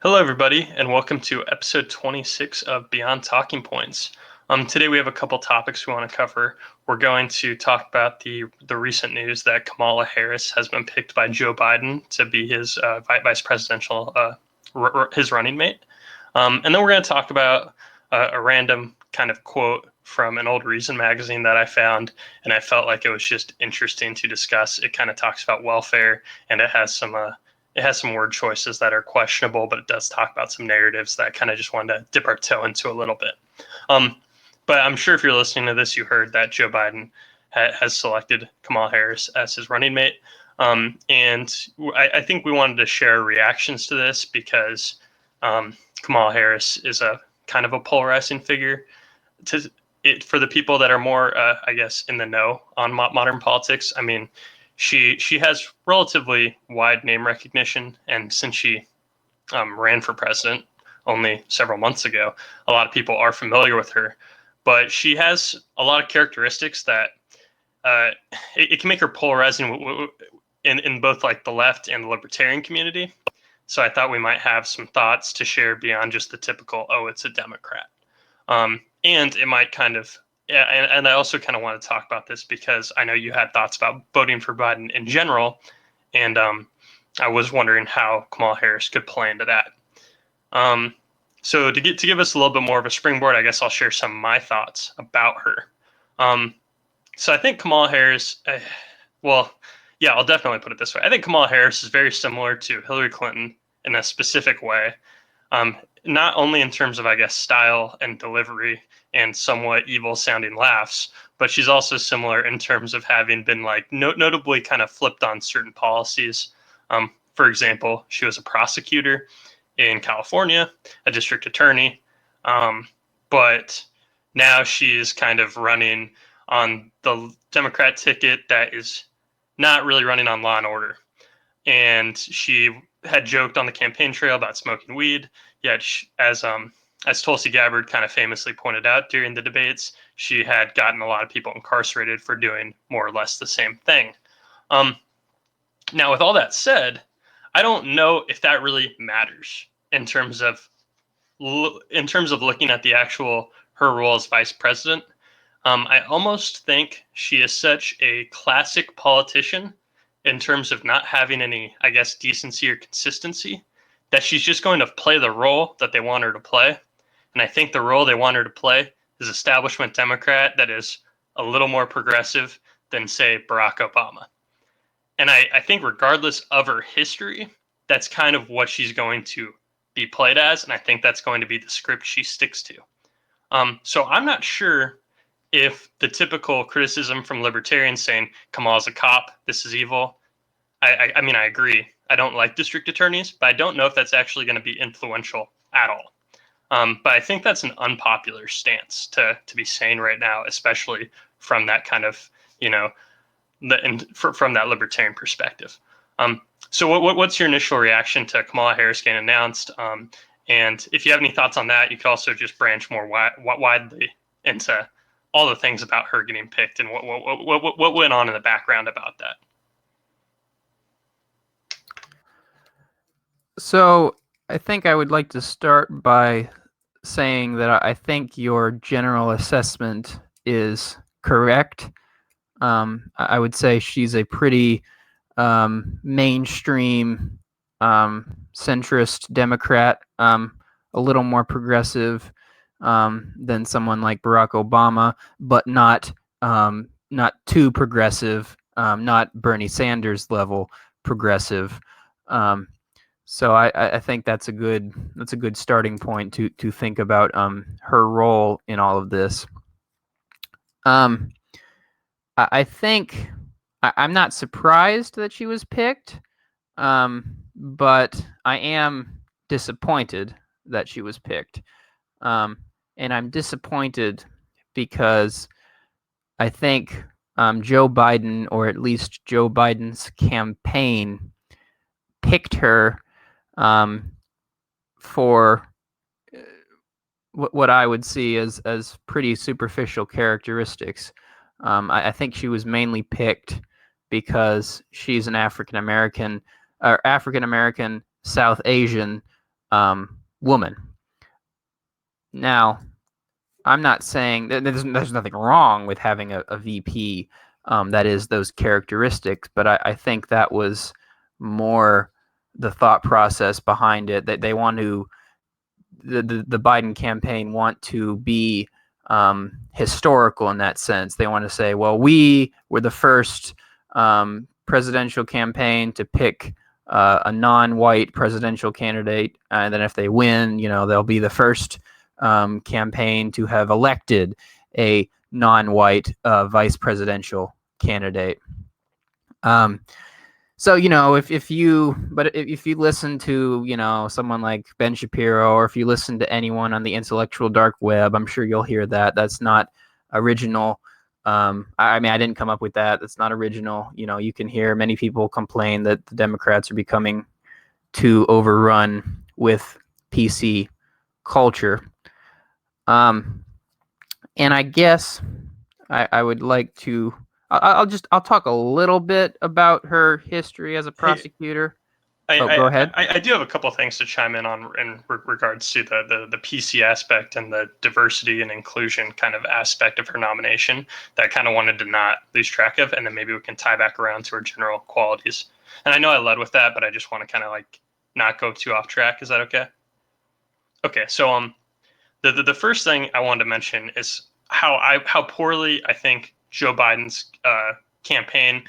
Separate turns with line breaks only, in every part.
Hello, everybody, and welcome to episode 26 of Beyond Talking Points. Today we have a couple topics we want to cover. We're going to talk about the recent news that Kamala Harris has been picked by Joe Biden to be his vice presidential his running mate, and then we're going to talk about a random kind of quote from an old Reason magazine that I found, and I felt like it was just interesting to discuss. It kind of talks about welfare, and it has some word choices that are questionable, but it does talk about some narratives that I kind of just wanted to dip our toe into a little bit. Um, but I'm sure if you're listening to this, you heard that Joe Biden has selected Kamala Harris as his running mate. And I think we wanted to share reactions to this because Kamala Harris is a kind of a polarizing figure. For the people that are more, I guess, in the know on modern politics, I mean, she has relatively wide name recognition, and since she ran for president only several months ago, a lot of people are familiar with her. But she has a lot of characteristics that it can make her polarizing in both like the left and the libertarian community. So I thought we might have some thoughts to share beyond just the typical, oh, it's a Democrat. And it might kind of, yeah, and I also kind of want to talk about this because I know you had thoughts about voting for Biden in general, and I was wondering how Kamala Harris could play into that. So to give us a little bit more of a springboard, I guess I'll share some of my thoughts about her. So I think Kamala Harris, well, yeah, I'll definitely put it this way. I think Kamala Harris is very similar to Hillary Clinton in a specific way. Not only in terms of, I guess, style and delivery and somewhat evil sounding laughs, but she's also similar in terms of having been like notably kind of flipped on certain policies. For example, she was a prosecutor in California, a district attorney, but now she's kind of running on the Democrat ticket that is not really running on law and order. And she had joked on the campaign trail about smoking weed. Yet, as Tulsi Gabbard kind of famously pointed out during the debates, she had gotten a lot of people incarcerated for doing more or less the same thing. Now, with all that said, I don't know if that really matters in terms of looking at the actual her role as vice president. I almost think she is such a classic politician in terms of not having any, I guess, decency or consistency, that she's just going to play the role that they want her to play. And I think the role they want her to play is establishment Democrat that is a little more progressive than, say, Barack Obama. And I think regardless of her history, that's kind of what she's going to be played as. And I think that's going to be the script she sticks to. So I'm not sure if the typical criticism from libertarians saying Kamala's a cop, this is evil. I mean, I agree. I don't like district attorneys, but I don't know if that's actually going to be influential at all. But I think that's an unpopular stance to be saying right now, especially from that kind of, from that libertarian perspective. So what's your initial reaction to Kamala Harris getting announced? And if you have any thoughts on that, you could also just branch more widely into all the things about her getting picked and what went on in the background about that.
So I think I would like to start by saying that I think your general assessment is correct. I would say she's a pretty mainstream centrist Democrat, a little more progressive than someone like Barack Obama, but not too progressive, not Bernie Sanders level progressive. So I think that's a good starting point to think about her role in all of this. I think I'm not surprised that she was picked, but I am disappointed that she was picked. And I'm disappointed because I think Joe Biden, or at least Joe Biden's campaign, picked her for what I would see as pretty superficial characteristics. I think she was mainly picked because she's an African American South Asian woman. Now, I'm not saying that there's nothing wrong with having a VP that is those characteristics, but I think that was more the thought process behind it, that they want to, the Biden campaign want to be historical in that sense. They want to say, well, we were the first presidential campaign to pick a non-white presidential candidate, and then if they win, they'll be the first campaign to have elected a non-white vice presidential candidate. So if you listen to someone like Ben Shapiro, or if you listen to anyone on the intellectual dark web, I'm sure you'll hear that that's not original. I mean, I didn't come up with that. That's not original. You can hear many people complain that the Democrats are becoming too overrun with PC culture. And I guess I would like to. I'll talk a little bit about her history as a prosecutor. Go ahead.
I do have a couple of things to chime in on in regards to the PC aspect and the diversity and inclusion kind of aspect of her nomination that I kind of wanted to not lose track of, and then maybe we can tie back around to her general qualities. And I know I led with that, but I just want to kind of like not go too off track. Is that okay? Okay, so the first thing I wanted to mention is how poorly I think Joe Biden's campaign.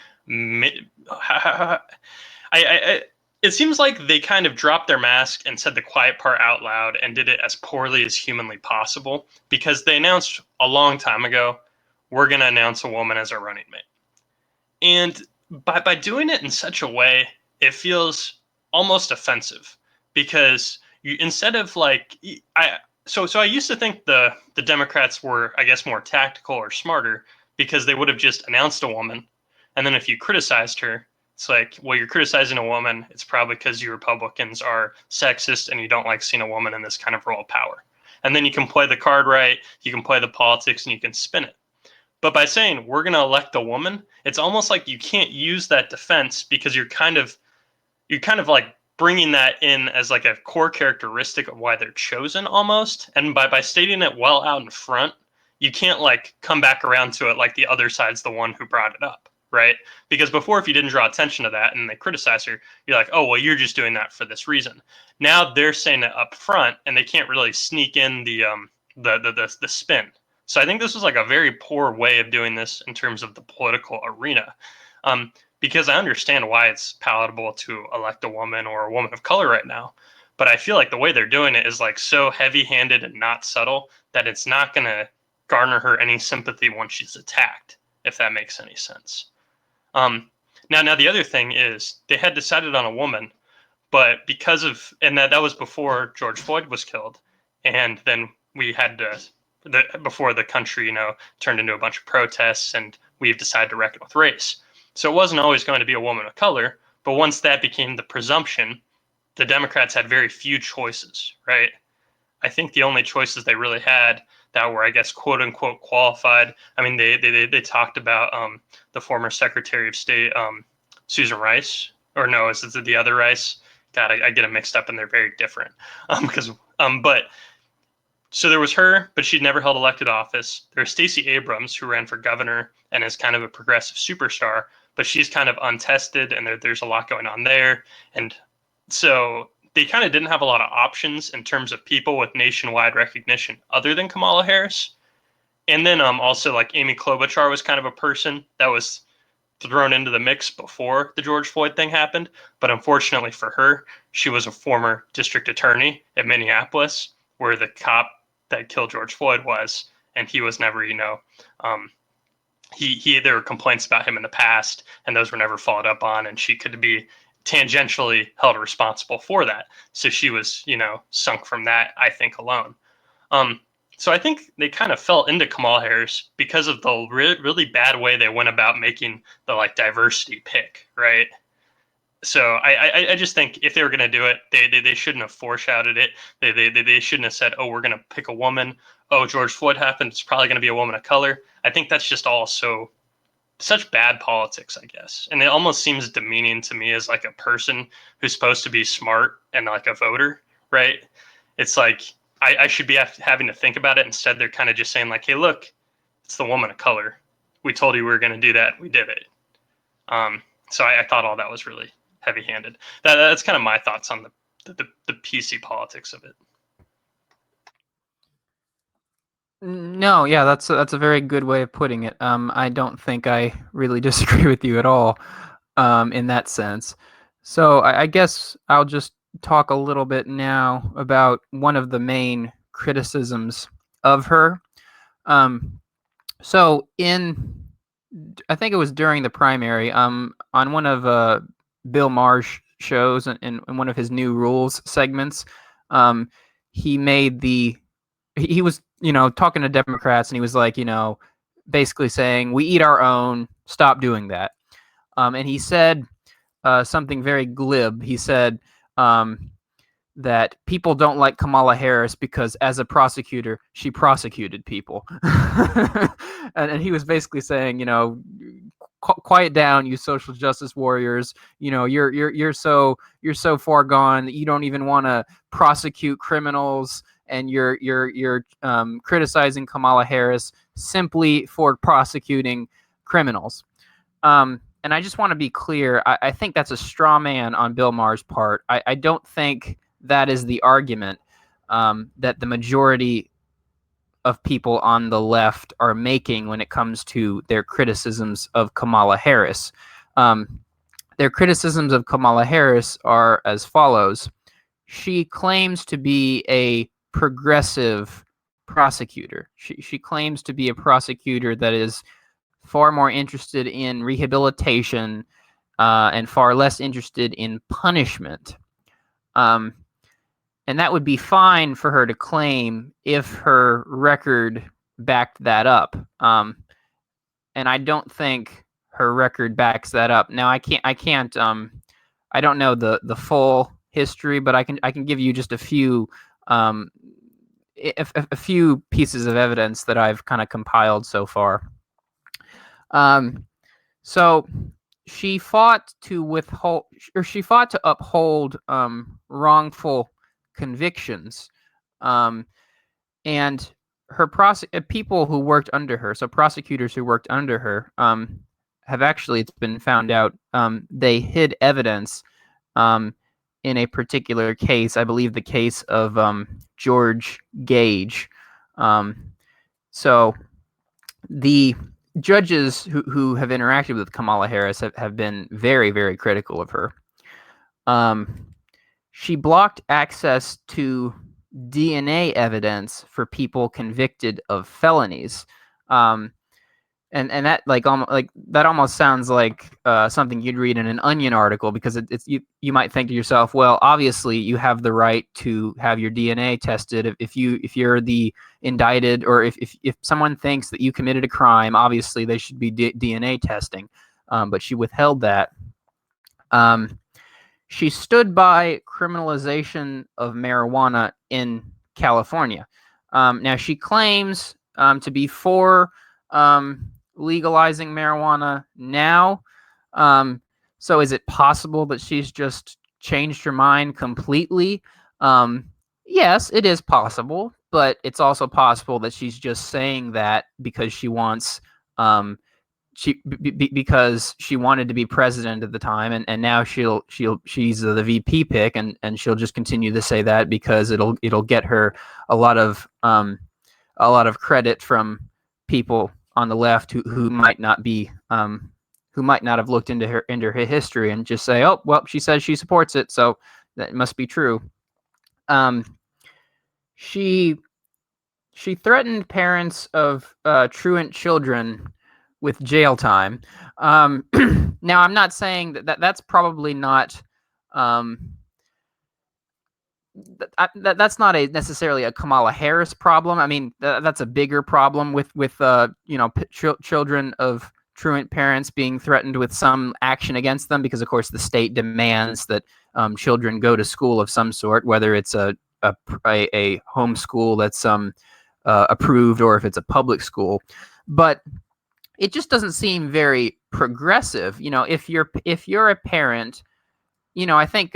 It seems like they kind of dropped their mask and said the quiet part out loud and did it as poorly as humanly possible, because they announced a long time ago, we're going to announce a woman as our running mate. And by doing it in such a way, it feels almost offensive, because instead of like so I used to think the Democrats were, I guess, more tactical or smarter, because they would have just announced a woman, and then if you criticized her, it's like, well, you're criticizing a woman. It's probably because you Republicans are sexist and you don't like seeing a woman in this kind of role of power. And then you can play the card right, you can play the politics, and you can spin it. But by saying we're going to elect a woman, it's almost like you can't use that defense, because you're kind of like bringing that in as like a core characteristic of why they're chosen almost. And by stating it well out in front, you can't like come back around to it like the other side's the one who brought it up, right? Because before, if you didn't draw attention to that and they criticize her, you're like, oh, well, you're just doing that for this reason. Now they're saying it up front, and they can't really sneak in the spin. So I think this was like a very poor way of doing this in terms of the political arena. Because I understand why it's palatable to elect a woman or a woman of color right now. But I feel like the way they're doing it is like so heavy-handed and not subtle that it's not going to garner her any sympathy when she's attacked, if that makes any sense. Now the other thing is they had decided on a woman, but because of, and that was before George Floyd was killed, and then we had before the country, turned into a bunch of protests, and we've decided to reckon with race. So it wasn't always going to be a woman of color, but once that became the presumption, the Democrats had very few choices, right? I think the only choices they really had that were, I guess, quote unquote qualified. I mean, they talked about the former Secretary of State, Susan Rice, or no, is it the other Rice? God, I get them mixed up, and they're very different. But so there was her, but she'd never held elected office. There's Stacey Abrams, who ran for governor and is kind of a progressive superstar, but she's kind of untested, and there's a lot going on there. And so they kind of didn't have a lot of options in terms of people with nationwide recognition other than Kamala Harris. And then also like Amy Klobuchar was kind of a person that was thrown into the mix before the George Floyd thing happened. But unfortunately for her, she was a former district attorney at Minneapolis, where the cop that killed George Floyd was, and he was never, there were complaints about him in the past, and those were never followed up on, and she could be tangentially held responsible for that. So she was, sunk from that, I think, alone. So I think they kind of fell into Kamala Harris because of the really bad way they went about making the like diversity pick, right? So I just think if they were going to do it, they shouldn't have foreshadowed it. They shouldn't have said, oh, we're going to pick a woman. Oh, George Floyd happened, it's probably going to be a woman of color. I think that's just all such bad politics, I guess. And it almost seems demeaning to me as like a person who's supposed to be smart and like a voter, right? It's like I should be having to think about it. Instead, they're kind of just saying like, "Hey, look, it's the woman of color. We told you we were going to do that. We did it." So I thought all that was really heavy-handed. That's kind of my thoughts on the PC politics of it.
No, yeah, that's a very good way of putting it. I don't think I really disagree with you at all, in that sense. So I guess I'll just talk a little bit now about one of the main criticisms of her. Um, so I think it was during the primary, on one of Bill Maher's shows, in one of his New Rules segments, he made he was, talking to Democrats, and he was like, basically saying, "We eat our own. Stop doing that." And he said something very glib. He said that people don't like Kamala Harris because, as a prosecutor, she prosecuted people. And he was basically saying, quiet down, you social justice warriors. You're so far gone that you don't even want to prosecute criminals, and you're criticizing Kamala Harris simply for prosecuting criminals. And I just want to be clear. I think that's a straw man on Bill Maher's part. I don't think that is the argument that the majority of people on the left are making when it comes to their criticisms of Kamala Harris. Their criticisms of Kamala Harris are as follows. She claims to be a progressive prosecutor. She claims to be a prosecutor that is far more interested in rehabilitation and far less interested in punishment. And that would be fine for her to claim if her record backed that up. And I don't think her record backs that up. Now, I don't know the full history, but I can give you just a few pieces of evidence that I've kind of compiled so far. So she fought to uphold wrongful convictions, and her people who worked under her, so prosecutors who worked under her, have actually, it's been found out, they hid evidence in a particular case. I believe the case of George Gage. So the judges who have interacted with Kamala Harris have been very, very critical of her. She blocked access to DNA evidence for people convicted of felonies. And that that almost sounds like something you'd read in an Onion article, because it's you might think to yourself, well, obviously you have the right to have your DNA tested if you're the indicted, or if someone thinks that you committed a crime, obviously they should be DNA testing. But she withheld that. She stood by criminalization of marijuana in California. Now she claims to be for legalizing marijuana now. So is it possible that she's just changed her mind completely? Yes, it is possible, but it's also possible that she's just saying that because she wants because she wanted to be president at the time, and now she's the VP pick, and she'll just continue to say that because it'll get her a lot of credit from people on the left who might not have looked into her history and just say, oh, well, she says she supports it, so that must be true. She threatened parents of truant children with jail time. Now, I'm not saying that's probably not that's not necessarily a Kamala Harris problem. I mean, that's a bigger problem with children of truant parents being threatened with some action against them, because of course the state demands that children go to school of some sort, whether it's a home school that's approved, or if it's a public school. But it just doesn't seem very progressive. If you're a parent, I think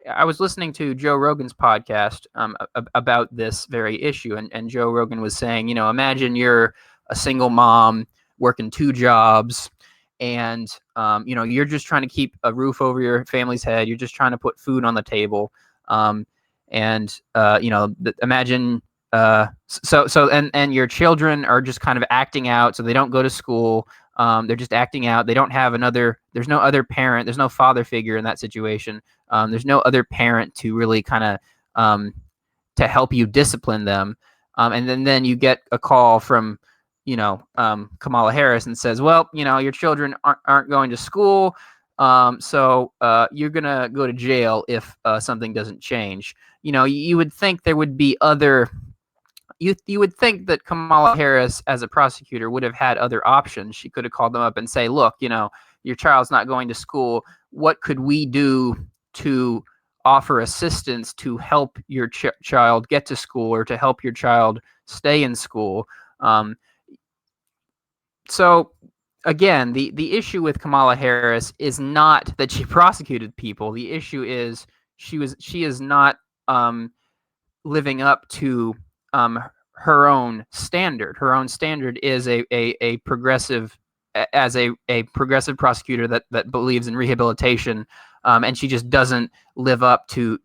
I was listening to Joe Rogan's podcast about this very issue, and Joe Rogan was saying, imagine you're a single mom working two jobs, and you're just trying to keep a roof over your family's head. You're just trying to put food on the table, and imagine and your children are just kind of acting out, so they don't go to school. They're just acting out. They don't have there's no other parent. There's no father figure in that situation. There's no other parent to really kind of to help you discipline them. And then you get a call from, Kamala Harris and says, well, your children aren't going to school. So you're going to go to jail if something doesn't change. You would think there would be other. You would think that Kamala Harris, as a prosecutor, would have had other options. She could have called them up and say, look, your child's not going to school. What could we do to offer assistance to help your child get to school, or to help your child stay in school? So again, the issue with Kamala Harris is not that she prosecuted people. The issue is she is not living up to her own standard. Her own standard is a progressive, as a progressive prosecutor that believes in rehabilitation, and she just doesn't live up to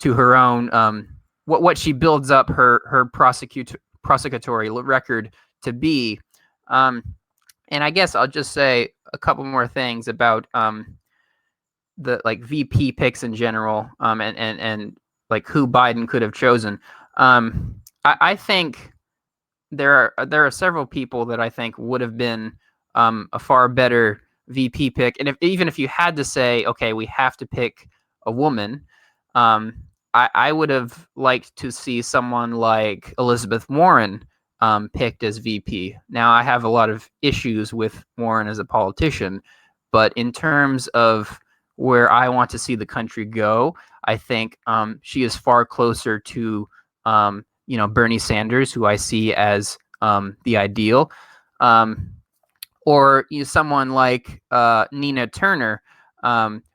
her own what she builds up her prosecutory record to be. And I guess I'll just say a couple more things about the VP picks in general, and like who Biden could have chosen. I think there are several people that I think would have been a far better VP pick. And even if you had to say, okay, we have to pick a woman, I would have liked to see someone like Elizabeth Warren picked as VP. Now, I have a lot of issues with Warren as a politician, but in terms of where I want to see the country go, I think she is far closer to Bernie Sanders, who I see as the ideal, or someone like Nina Turner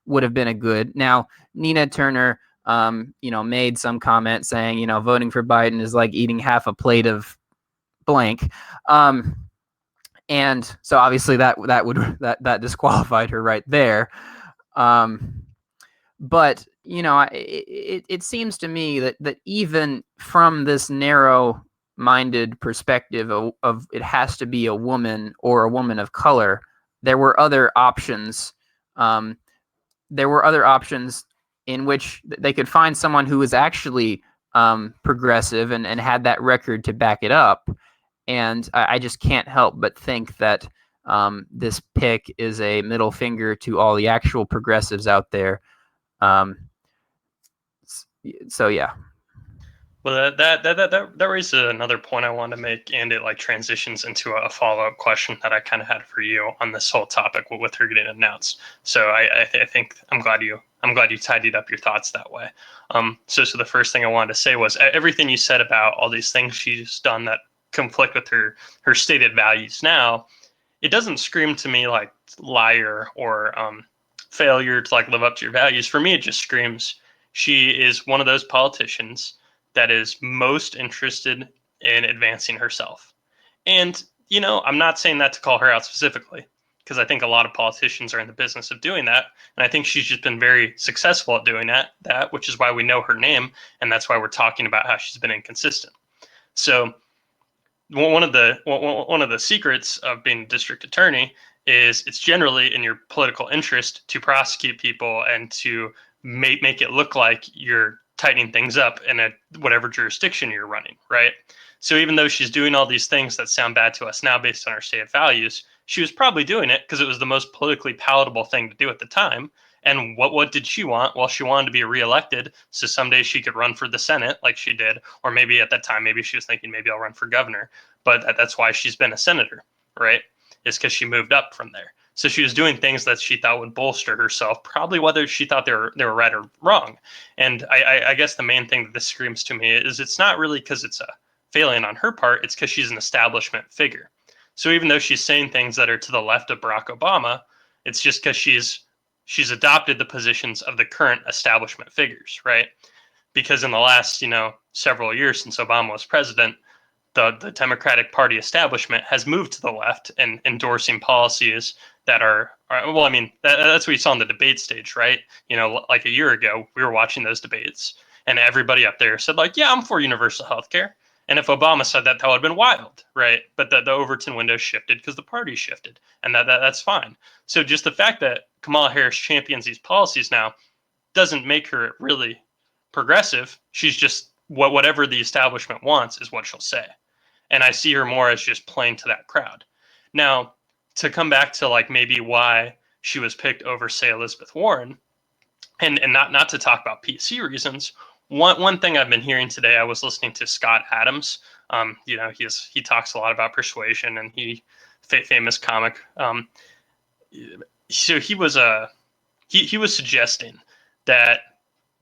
would have been a good. Now, Nina Turner, made some comment saying, voting for Biden is like eating half a plate of blank, and so obviously that disqualified her right there. But it seems to me that even from this narrow-minded perspective of it has to be a woman or a woman of color, there were other options. There were other options in which they could find someone who was actually progressive and had that record to back it up. And I just can't help but think that this pick is a middle finger to all the actual progressives out there. So yeah.
Well, that raises another point I wanted to make, and it transitions into a follow-up question that I kind of had for you on this whole topic with her getting announced. So I think I'm glad you tidied up your thoughts that way. So the first thing I wanted to say was everything you said about all these things she's done that conflict with her stated values now, it doesn't scream to me like liar or failure to live up to your values. For me, it just screams she is one of those politicians that is most interested in advancing herself. And, I'm not saying that to call her out specifically, because I think a lot of politicians are in the business of doing that. And I think she's just been very successful at doing that, which is why we know her name. And that's why we're talking about how she's been inconsistent. So one of the secrets of being a district attorney is it's generally in your political interest to prosecute people and to make it look like you're tightening things up in whatever jurisdiction you're running, right? So even though she's doing all these things that sound bad to us now based on our stated values, she was probably doing it because it was the most politically palatable thing to do at the time. And what did she want? Well, she wanted to be reelected, so someday she could run for the Senate like she did, or maybe at that time, maybe she was thinking, maybe I'll run for governor. But that's why she's been a senator, right? It's because she moved up from there. So she was doing things that she thought would bolster herself, probably whether she thought they were right or wrong. And I guess the main thing that this screams to me is it's not really because it's a failing on her part, it's because she's an establishment figure. So even though she's saying things that are to the left of Barack Obama, it's just because she's she's adopted the positions of the current establishment figures, right? Because in the last, several years since Obama was president, the Democratic Party establishment has moved to the left and endorsing policies that well, I mean, that's what you saw on the debate stage, right? Like a year ago, we were watching those debates, and everybody up there said, like, yeah, I'm for universal health care. And if Obama said that, that would have been wild, right? But the Overton window shifted because the party shifted, and that's fine. So just the fact that Kamala Harris champions these policies now doesn't make her really progressive. She's just whatever the establishment wants is what she'll say. And I see her more as just playing to that crowd. Now, to come back to like maybe why she was picked over, say, Elizabeth Warren, and not to talk about PC reasons. One thing I've been hearing today, I was listening to Scott Adams. He talks a lot about persuasion, and famous comic. So he was suggesting that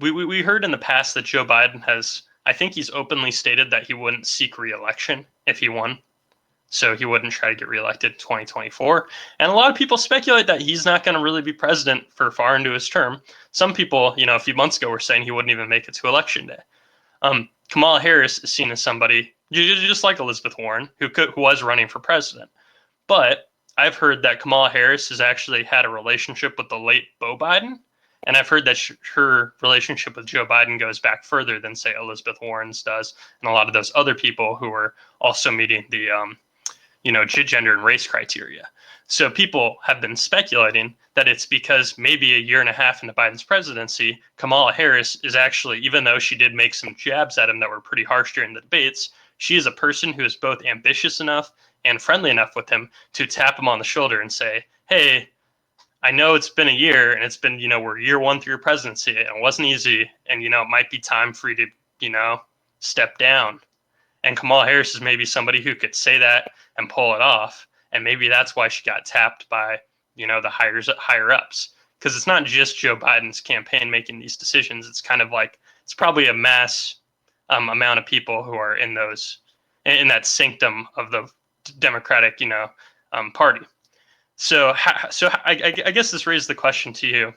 we heard in the past that Joe Biden has, I think he's openly stated that he wouldn't seek re-election if he won. So he wouldn't try to get reelected in 2024. And a lot of people speculate that he's not going to really be president for far into his term. Some people, a few months ago were saying he wouldn't even make it to election day. Kamala Harris is seen as somebody, just like Elizabeth Warren, who was running for president. But I've heard that Kamala Harris has actually had a relationship with the late Beau Biden. And I've heard that her relationship with Joe Biden goes back further than, say, Elizabeth Warren's does, and a lot of those other people who are also meeting the gender and race criteria. So people have been speculating that it's because maybe a year and a half into Biden's presidency, Kamala Harris is actually, even though she did make some jabs at him that were pretty harsh during the debates, she is a person who is both ambitious enough and friendly enough with him to tap him on the shoulder and say, hey, I know it's been a year, and it's been, we're year one through your presidency, and it wasn't easy, and, it might be time for you to, step down. And Kamala Harris is maybe somebody who could say that and pull it off. And maybe that's why she got tapped by, the higher ups. Because it's not just Joe Biden's campaign making these decisions. It's kind of like, it's probably a mass amount of people who are in that sanctum of the Democratic, party. So I guess this raises the question to you.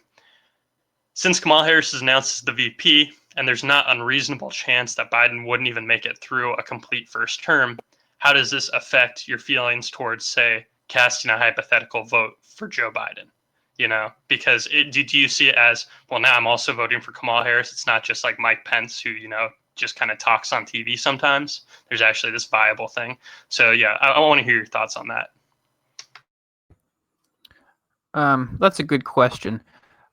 Since Kamala Harris is announced as the VP, and there's not unreasonable chance that Biden wouldn't even make it through a complete first term, how does this affect your feelings towards, say, casting a hypothetical vote for Joe Biden? Because do you see it as, well, now I'm also voting for Kamala Harris? It's not just like Mike Pence, who, just kind of talks on TV sometimes. There's actually this viable thing. So, yeah, I want to hear your thoughts on that.
That's a good question.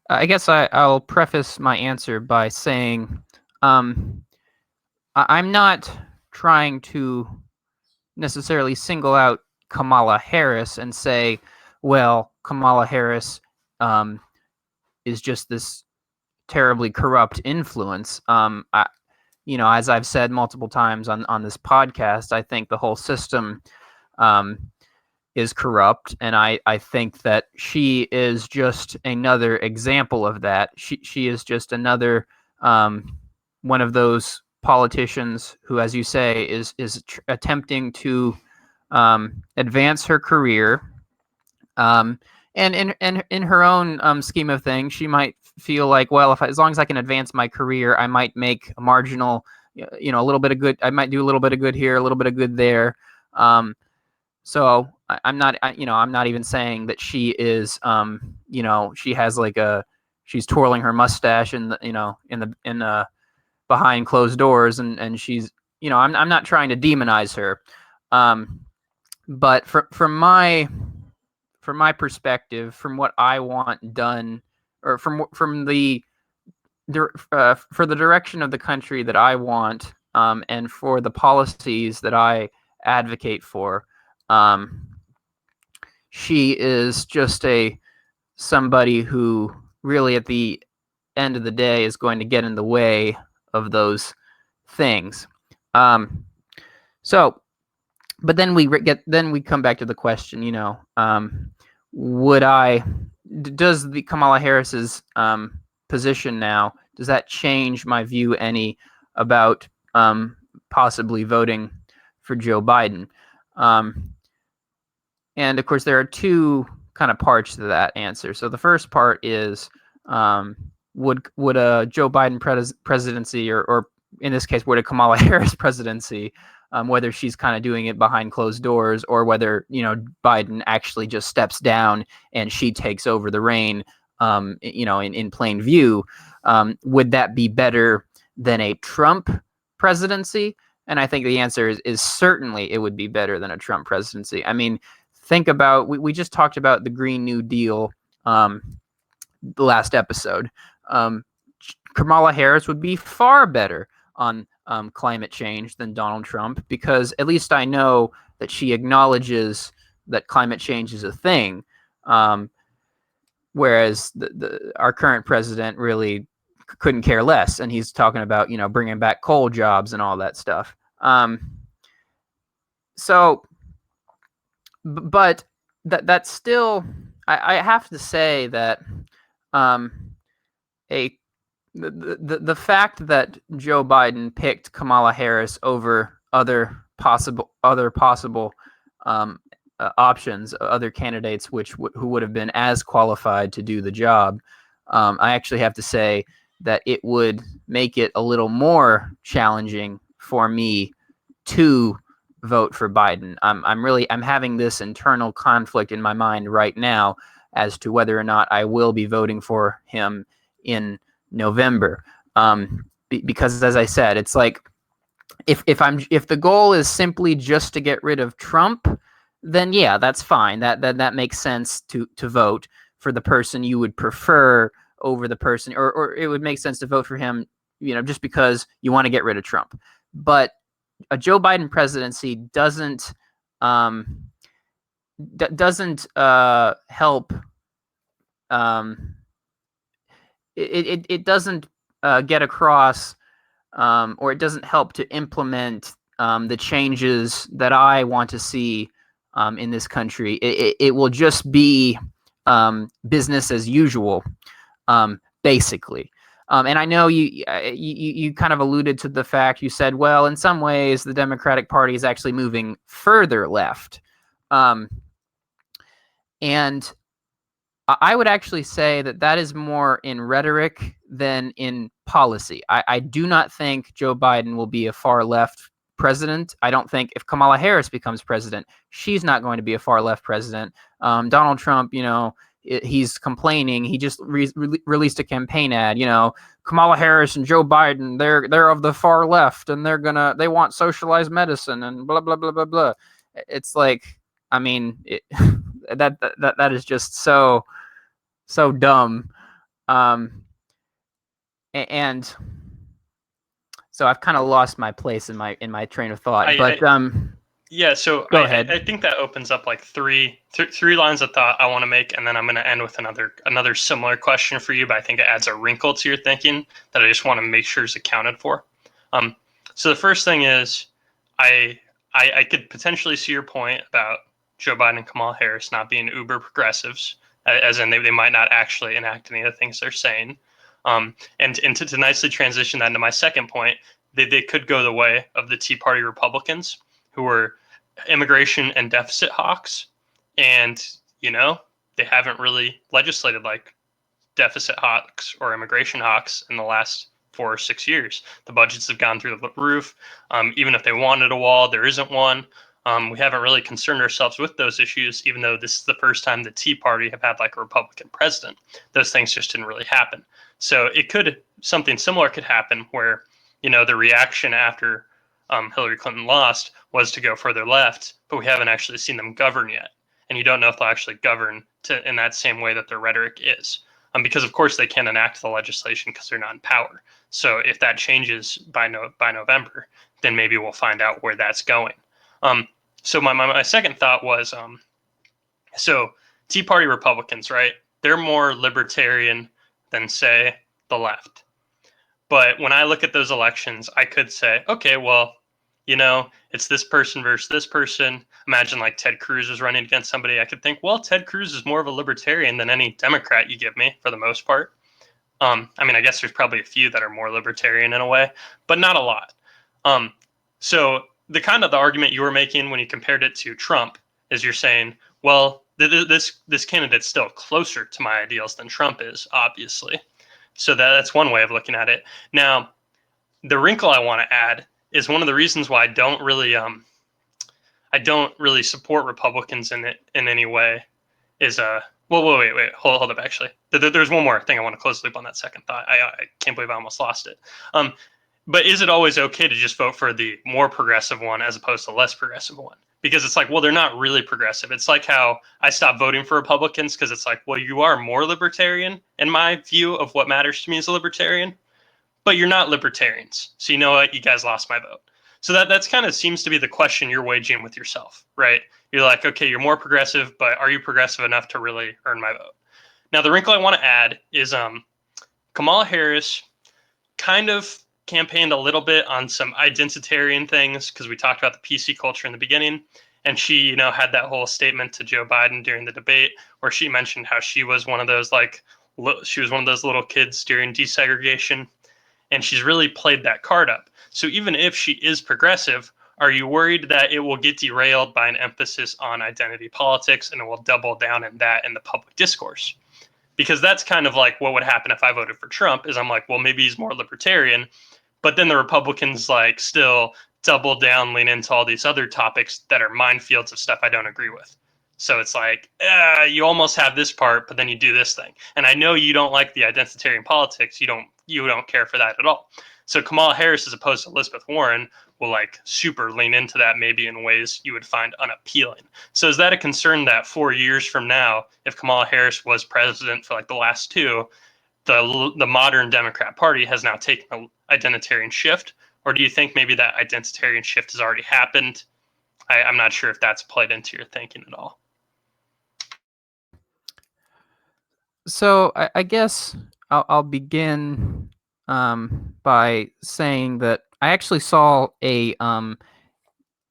I guess I'll preface my answer by saying I'm not trying to necessarily single out Kamala Harris and say, well, Kamala Harris is just this terribly corrupt influence. As I've said multiple times on this podcast, I think the whole system is corrupt, and I think that she is just another example of that. She is just another one of those politicians who, as you say, is attempting to advance her career, and in her own scheme of things, she might feel like, well, as long as I can advance my career, I might make a marginal, a little bit of good. I might do a little bit of good here, a little bit of good there. So I'm not even saying that she is, she has she's twirling her mustache in behind closed doors, and she's, I'm not trying to demonize her. But from my perspective, from what I want done, or from the for the direction of the country that I want, and for the policies that I advocate for, she is just somebody who really at the end of the day is going to get in the way of those things. But then we come back to the question, does the Kamala Harris's position now, does that change my view any about possibly voting for Joe Biden? And of course, there are two kind of parts to that answer. So the first part is, would a Joe Biden presidency, or in this case, would a Kamala Harris presidency, whether she's kind of doing it behind closed doors, or whether, Biden actually just steps down and she takes over the reign, in plain view, would that be better than a Trump presidency? And I think the answer is certainly it would be better than a Trump presidency. I mean, think about, we just talked about the Green New Deal the last episode. Kamala Harris would be far better on climate change than Donald Trump, because at least I know that she acknowledges that climate change is a thing, whereas our current president really couldn't care less, and he's talking about bringing back coal jobs and all that stuff. But that's still, I have to say that the fact that Joe Biden picked Kamala Harris over other possible options, other candidates who would have been as qualified to do the job, I actually have to say that it would make it a little more challenging for me to vote for Biden. I'm having this internal conflict in my mind right now as to whether or not I will be voting for him in November. Because, as I said, it's like, if the goal is simply just to get rid of Trump, then yeah, that's fine. That makes sense to vote for the person you would prefer over the person, or it would make sense to vote for him, just because you want to get rid of Trump. But a Joe Biden presidency doesn't help. It doesn't get across, or it doesn't help to implement the changes that I want to see in this country. It will just be business as usual, basically. And I know you kind of alluded to the fact, you said, well, in some ways, the Democratic Party is actually moving further left. And I would actually say that is more in rhetoric than in policy. I do not think Joe Biden will be a far left president. I don't think if Kamala Harris becomes president, she's not going to be a far left president. Donald Trump, he's complaining. He just released a campaign ad. Kamala Harris and Joe Biden, they're of the far left, and they want socialized medicine and blah blah blah blah blah. It's like, I mean, that is just so dumb. And so I've kind of lost my place in my train of thought.
Yeah, so
go ahead.
I think that opens up like three lines of thought I want to make, and then I'm going to end with another similar question for you, but I think it adds a wrinkle to your thinking that I just want to make sure is accounted for. So the first thing is, I could potentially see your point about Joe Biden and Kamala Harris not being uber progressives, as in they might not actually enact any of the things they're saying. And to nicely transition that into my second point, they could go the way of the Tea Party Republicans, who were immigration and deficit hawks, and they haven't really legislated like deficit hawks or immigration hawks in the last 4 or 6 years. The budgets have gone through the roof. Even if they wanted a wall, there isn't one. We haven't really concerned ourselves with those issues, even though this is the first time the Tea Party have had like a Republican president. Those things just didn't really happen. So something similar could happen where, the reaction after Hillary Clinton lost was to go further left, but we haven't actually seen them govern yet. And you don't know if they'll actually govern in that same way that their rhetoric is. Because of course they can't enact the legislation because they're not in power. So if that changes by November, then maybe we'll find out where that's going. So my second thought was, so Tea Party Republicans, right? They're more libertarian than, say, the left. But when I look at those elections, I could say, okay, well, it's this person versus this person. Imagine like Ted Cruz was running against somebody. I could think, well, Ted Cruz is more of a libertarian than any Democrat you give me for the most part. I guess there's probably a few that are more libertarian in a way, but not a lot. So the argument you were making when you compared it to Trump is you're saying, well, this candidate's still closer to my ideals than Trump is, obviously. So that's one way of looking at it. Now, the wrinkle I want to add is one of the reasons why I don't really support Republicans in any way is wait, hold up. Actually, there's one more thing I want to close the loop on that second thought. I can't believe I almost lost it. But is it always okay to just vote for the more progressive one as opposed to the less progressive one? Because it's like, well, they're not really progressive. It's like how I stopped voting for Republicans because it's like, well, you are more libertarian in my view of what matters to me as a libertarian, but you're not libertarians. So you know what? You guys lost my vote. So that's kind of seems to be the question you're waging with yourself, right? You're like, okay, you're more progressive, but are you progressive enough to really earn my vote? Now, the wrinkle I want to add is Kamala Harris kind of campaigned a little bit on some identitarian things because we talked about the PC culture in the beginning. And she, had that whole statement to Joe Biden during the debate where she mentioned how she was one of those little kids during desegregation. And she's really played that card up. So even if she is progressive, are you worried that it will get derailed by an emphasis on identity politics and it will double down in that in the public discourse? Because that's kind of like what would happen if I voted for Trump is I'm like, well, maybe he's more libertarian, but then the Republicans like still double down, lean into all these other topics that are minefields of stuff I don't agree with. So it's like, you almost have this part, but then you do this thing. And I know you don't like the identitarian politics. You don't care for that at all. So Kamala Harris, as opposed to Elizabeth Warren, will like super lean into that maybe in ways you would find unappealing. So is that a concern that 4 years from now, if Kamala Harris was president for like the last two, the modern Democrat Party has now taken an identitarian shift? Or do you think maybe that identitarian shift has already happened? I'm not sure if that's played into your thinking at all.
So I guess I'll begin by saying that I actually saw I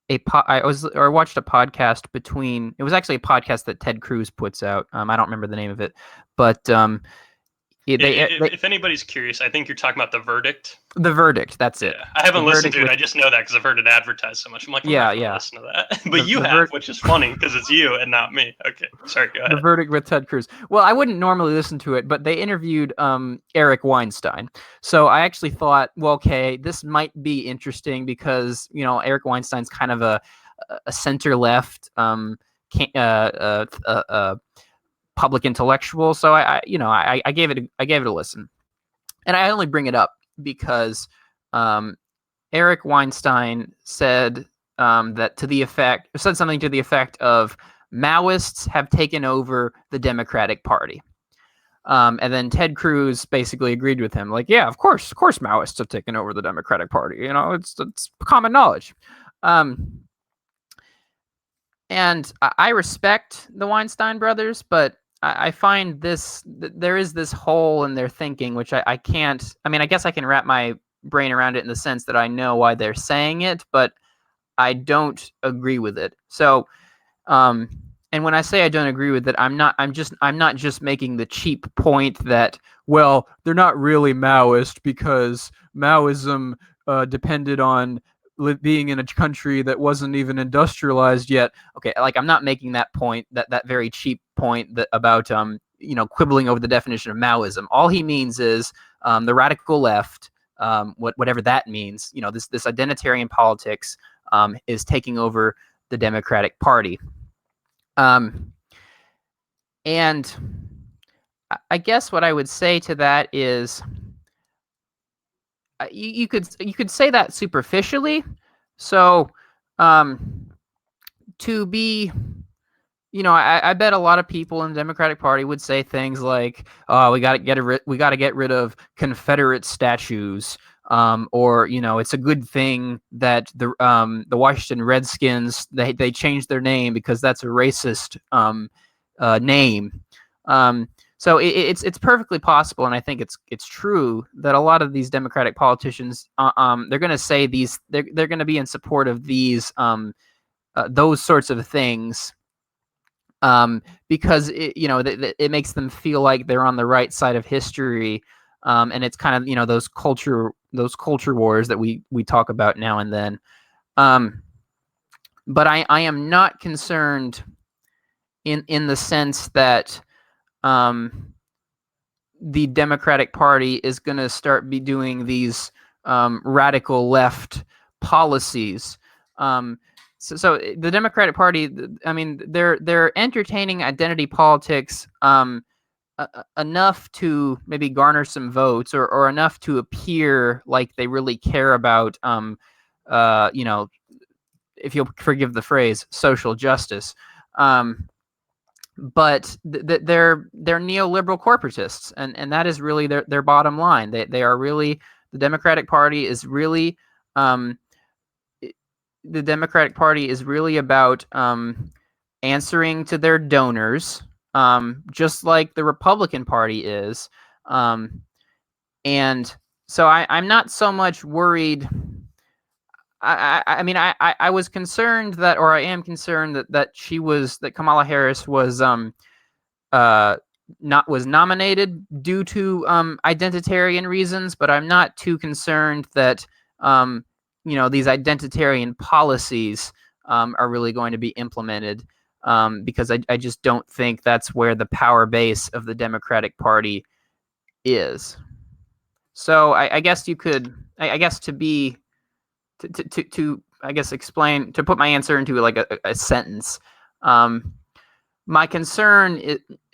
watched a podcast between. It was actually a podcast that Ted Cruz puts out. I don't remember the name of it, but
if anybody's curious, I think you're talking about The Verdict.
The Verdict, that's it.
I haven't listened to it. I just know that because I've heard it advertised so much. I'm like, I'm not gonna listen to that. But you have, which is funny because it's you and not me. Okay, sorry, go ahead.
The Verdict with Ted Cruz. Well, I wouldn't normally listen to it, but they interviewed Eric Weinstein. So I actually thought, well, okay, this might be interesting because, Eric Weinstein's kind of a center-left public intellectual. So I gave it a listen. And I only bring it up because Eric Weinstein said something to the effect of Maoists have taken over the Democratic Party. And then Ted Cruz basically agreed with him. Like, yeah, of course Maoists have taken over the Democratic Party. It's common knowledge. And I respect the Weinstein brothers, but I find there is this hole in their thinking, which I can't. I mean, I guess I can wrap my brain around it in the sense that I know why they're saying it, but I don't agree with it. So, and when I say I don't agree with it, I'm not just making the cheap point that, well, they're not really Maoist because Maoism depended on being in a country that wasn't even industrialized yet. Okay, like I'm not making that point, that very cheap point that about quibbling over the definition of Maoism. All he means is the radical left, whatever that means. This identitarian politics is taking over the Democratic Party. And I guess what I would say to that is, you could say that superficially. So, to be, I bet a lot of people in the Democratic Party would say things like, "Oh, we got to get rid of Confederate statues," or it's a good thing that the Washington Redskins they changed their name because that's a racist name. So it's perfectly possible, and I think it's true that a lot of these Democratic politicians, they're going to say they're going to be in support of these those sorts of things, because it makes them feel like they're on the right side of history, and it's kind of those culture wars that we talk about now and then. But I am not concerned in the sense that the Democratic Party is going to start be doing these radical left policies. So the Democratic Party, I mean, they're entertaining identity politics enough to maybe garner some votes, or enough to appear like they really care about, if you'll forgive the phrase, social justice. But they're neoliberal corporatists, and that is really their bottom line. They are really, the Democratic Party is really about answering to their donors, just like the Republican Party is. And so I'm not so much worried. I mean, I was concerned that, or I am concerned that Kamala Harris was nominated due to identitarian reasons, but I'm not too concerned that these identitarian policies are really going to be implemented, because I just don't think that's where the power base of the Democratic Party is. So I guess you could, I guess explain, to put my answer into like a sentence. My concern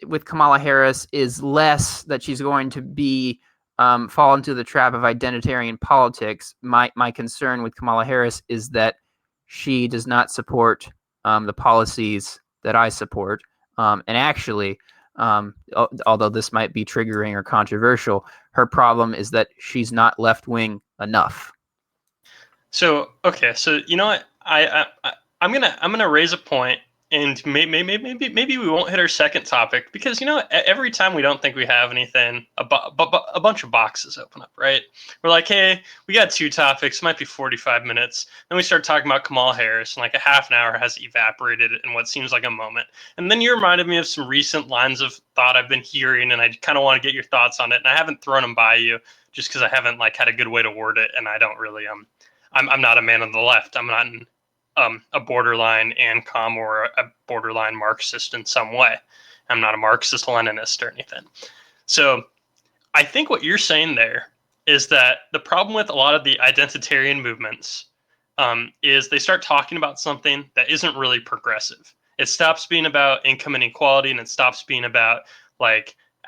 with Kamala Harris is less that she's going to be fall into the trap of identitarian politics. My concern with Kamala Harris is that she does not support the policies that I support. And actually, although this might be triggering or controversial, her problem is that she's not left-wing enough.
So okay, so you know what, I'm gonna raise a point, and maybe we won't hit our second topic, because every time we don't think we have anything, a bunch of boxes open up, right? We're like, hey, we got two topics, might be 45 minutes. Then we start talking about Kamala Harris, and like a half an hour has evaporated in what seems like a moment. And then you reminded me of some recent lines of thought I've been hearing, and I kind of want to get your thoughts on it. And I haven't thrown them by you just because I haven't had a good way to word it, and I don't really I'm not a man on the left. I'm not a borderline ANCOM or a borderline Marxist in some way. I'm not a Marxist-Leninist or anything. So I think what you're saying there is that the problem with a lot of the identitarian movements is they start talking about something that isn't really progressive. It stops being about income inequality, and it stops being about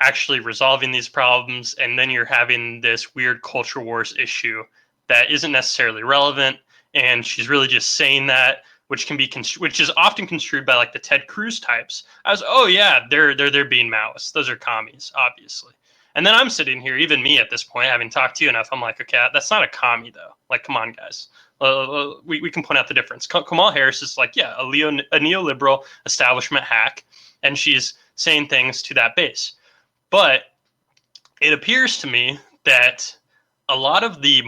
actually resolving these problems, and then you're having this weird culture wars issue that isn't necessarily relevant, and she's really just saying that, which is often construed by the Ted Cruz types as, oh yeah, they're being Maoists, those are commies, obviously. And then I'm sitting here, even me at this point, having talked to you enough, I'm like, okay, that's not a commie though. Come on, guys. We can point out the difference. Kamala Harris is a neoliberal establishment hack, and she's saying things to that base. But it appears to me that a lot of the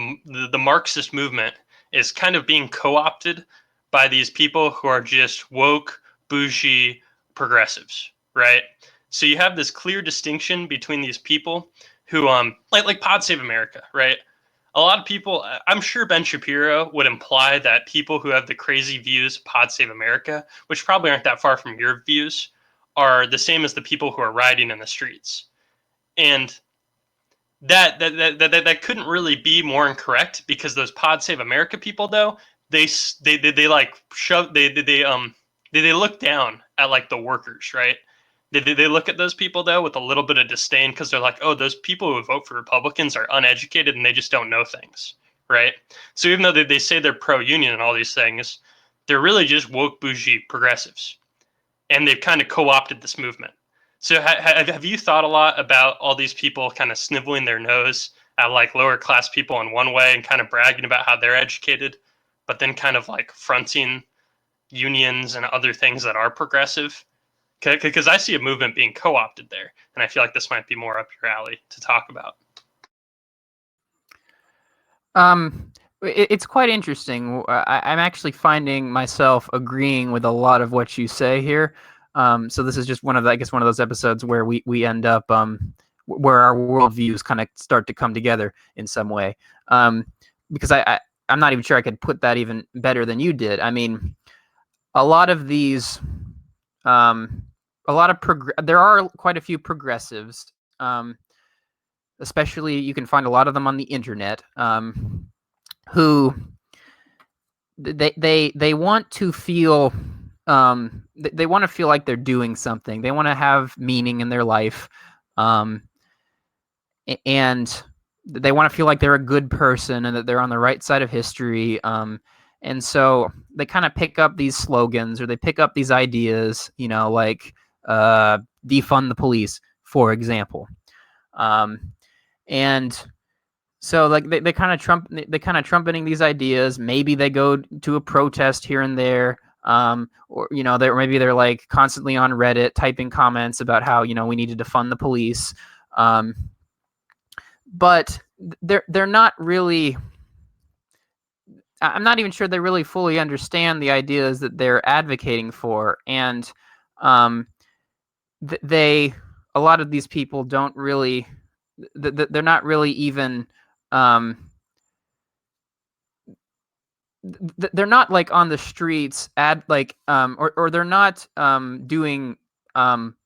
Marxist movement is kind of being co-opted by these people who are just woke, bougie progressives, right? So you have this clear distinction between these people who, like Pod Save America, right? A lot of people, I'm sure Ben Shapiro would imply that people who have the crazy views of Pod Save America, which probably aren't that far from your views, are the same as the people who are rioting in the streets. And that couldn't really be more incorrect, because those Pod Save America people, though, they look down at the workers, right? They look at those people though with a little bit of disdain, because they're like, oh, those people who vote for Republicans are uneducated and they just don't know things, right? So even though they say they're pro-union and all these things, they're really just woke, bougie progressives, and they've kind of co-opted this movement. So have you thought a lot about all these people kind of sniveling their nose at lower class people in one way and kind of bragging about how they're educated, but then kind of fronting unions and other things that are progressive? Because I see a movement being co-opted there, and I feel like this might be more up your alley to talk about.
It's quite interesting. I'm actually finding myself agreeing with a lot of what you say here. So this is just one of those episodes where we end up where our worldviews kind of start to come together in some way. Because I'm not even sure I could put that even better than you did. I mean, a lot of these there are quite a few progressives, especially you can find a lot of them on the internet, who they want to feel they want to feel like they're doing something. They want to have meaning in their life, and they want to feel like they're a good person and that they're on the right side of history. And so they kind of pick up these slogans or they pick up these ideas, like defund the police, for example. And so like they kind of trumpeting these ideas. Maybe they go to a protest here and there, or maybe they're like constantly on Reddit typing comments about how we need to defund the police. But they're not really. I'm not even sure they really fully understand the ideas that they're advocating for, and a lot of these people don't really. They're not really even. They're not like on the streets or they're not doing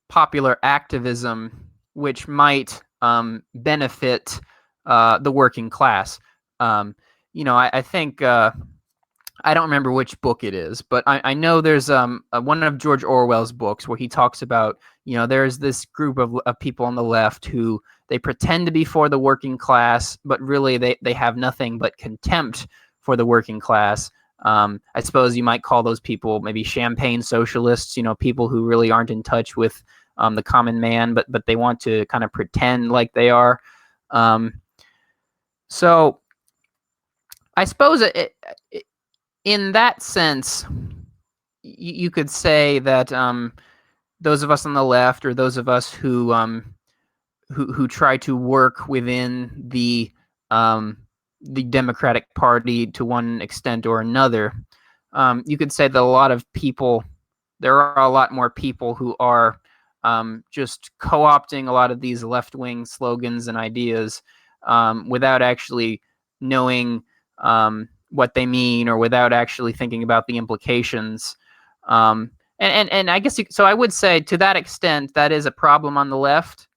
popular activism which might benefit the working class. I think I don't remember which book it is, but I know there's one of George Orwell's books where he talks about there's this group of people on the left who they pretend to be for the working class, but really they have nothing but contempt for the working class. I suppose you might call those people maybe champagne socialists, people who really aren't in touch with the common man, but they want to kind of pretend like they are. So I suppose in that sense, you could say that those of us on the left, or those of us who try to work within the Democratic Party to one extent or another, you could say that there are a lot more people who are just co-opting a lot of these left-wing slogans and ideas without actually knowing what they mean, or without actually thinking about the implications. And I guess so I would say to that extent that is a problem on the left.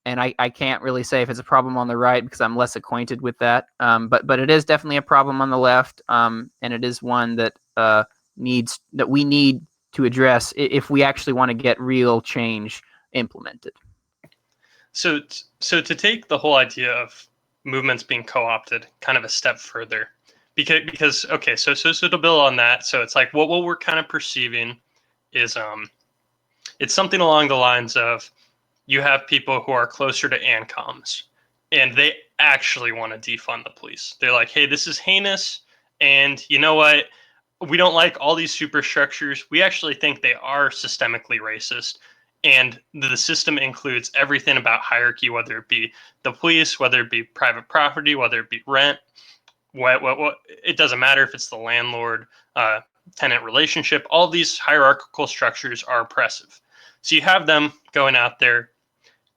And I can't really say if it's a problem on the right because I'm less acquainted with that. But it is definitely a problem on the left, and it is one that we need to address if we actually want to get real change implemented.
So to take the whole idea of movements being co-opted kind of a step further, because okay, so to build on that, so it's like what we're kind of perceiving is it's something along the lines of, you have people who are closer to ANCOMs, and they actually want to defund the police. They're like, hey, this is heinous, and you know what? We don't like all these superstructures. We actually think they are systemically racist, and the system includes everything about hierarchy, whether it be the police, whether it be private property, whether it be rent. What it doesn't matter if it's the landlord tenant relationship. All these hierarchical structures are oppressive. So you have them going out there,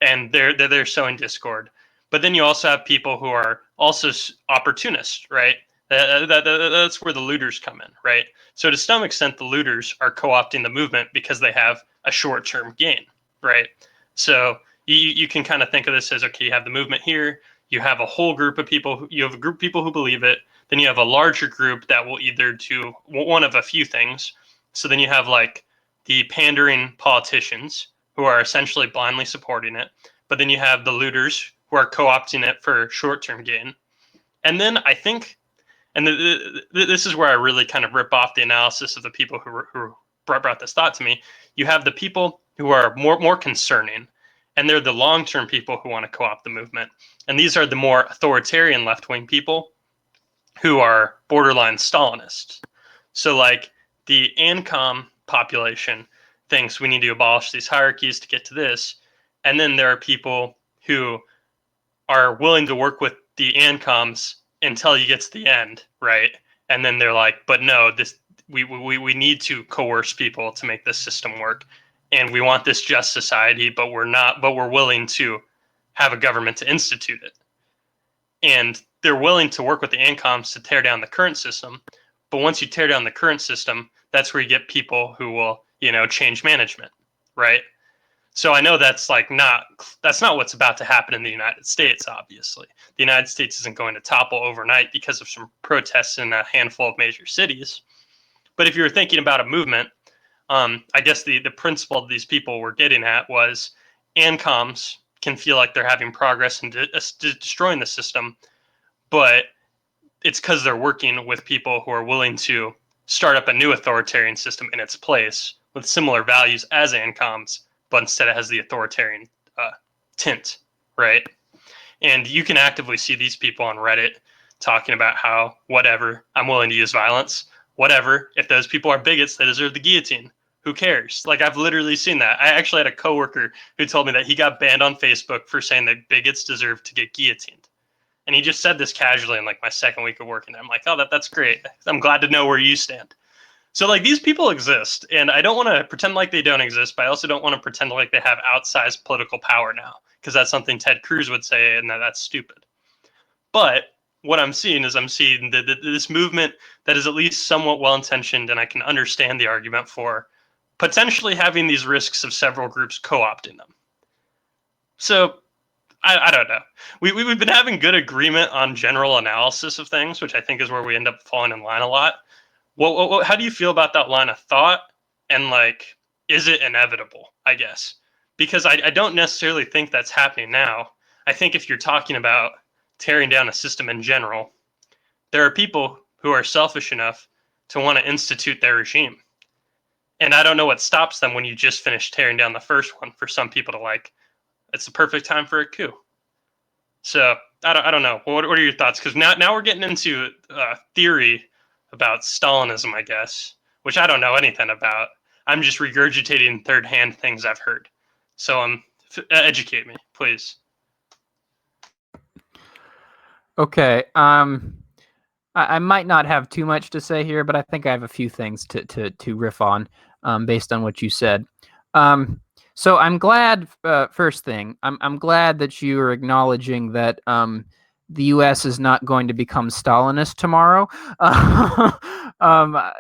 and they're sowing discord. But then you also have people who are also opportunists, right? That's where the looters come in, right? So to some extent, the looters are co-opting the movement because they have a short-term gain, right? So you can kind of think of this as, okay, you have the movement here, you have a whole group of people, you have a group of people who believe it, then you have a larger group that will either do one of a few things. So then you have like the pandering politicians who are essentially blindly supporting it, but then you have the looters who are co-opting it for short-term gain. And then I think, and this is where I really kind of rip off the analysis of the people who brought this thought to me. You have the people who are more concerning, and they're the long-term people who want to co-opt the movement. And these are the more authoritarian left-wing people who are borderline Stalinists. So like the ANCOM population thinks we need to abolish these hierarchies to get to this. And then there are people who are willing to work with the ANCOMs until you get to the end, right? And then they're like, but no, we need to coerce people to make this system work. And we want this just society, but we're willing to have a government to institute it. And they're willing to work with the ANCOMs to tear down the current system. But once you tear down the current system, that's where you get people who will change management, right? So I know that's not what's about to happen in the United States. Obviously, the United States isn't going to topple overnight because of some protests in a handful of major cities. But if you were thinking about a movement, I guess the principle these people were getting at was ANCOMs can feel like they're having progress in destroying the system, but it's because they're working with people who are willing to start up a new authoritarian system in its place with similar values as ANCOMs, but instead it has the authoritarian tint, right? And you can actively see these people on Reddit talking about how, whatever, I'm willing to use violence. Whatever, if those people are bigots, they deserve the guillotine. Who cares? Like, I've literally seen that. I actually had a coworker who told me that he got banned on Facebook for saying that bigots deserve to get guillotined. And he just said this casually in like my second week of working there. I'm like, oh, that's great. I'm glad to know where you stand. So like these people exist, and I don't want to pretend like they don't exist, but I also don't want to pretend like they have outsized political power now, because that's something Ted Cruz would say, and that's stupid. But what I'm seeing is this movement that is at least somewhat well-intentioned, and I can understand the argument for potentially having these risks of several groups co-opting them. So I don't know. We've been having good agreement on general analysis of things, which I think is where we end up falling in line a lot. How do you feel about that line of thought? And like, is it inevitable, I guess? Because I don't necessarily think that's happening now. I think if you're talking about tearing down a system in general, there are people who are selfish enough to want to institute their regime. And I don't know what stops them when you just finished tearing down the first one for some people to like, it's the perfect time for a coup. So I don't know. What are your thoughts? Because now we're getting into theory about Stalinism, I guess, which I don't know anything about. I'm just regurgitating third-hand things I've heard. So educate me, please.
Okay. I might not have too much to say here, but I think I have a few things to riff on based on what you said. So I'm glad. First thing, I'm glad that you are acknowledging that the U.S. is not going to become Stalinist tomorrow. I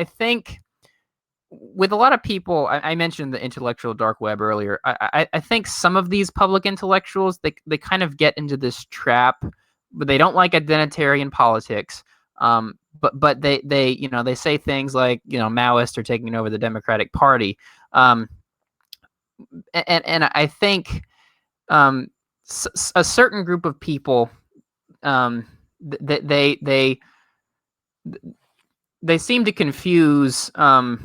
think with a lot of people, I mentioned the intellectual dark web earlier. I think some of these public intellectuals, they kind of get into this trap, but they don't like identitarian politics. But they say things like, Maoists are taking over the Democratic Party. And I think a certain group of people, they seem to confuse the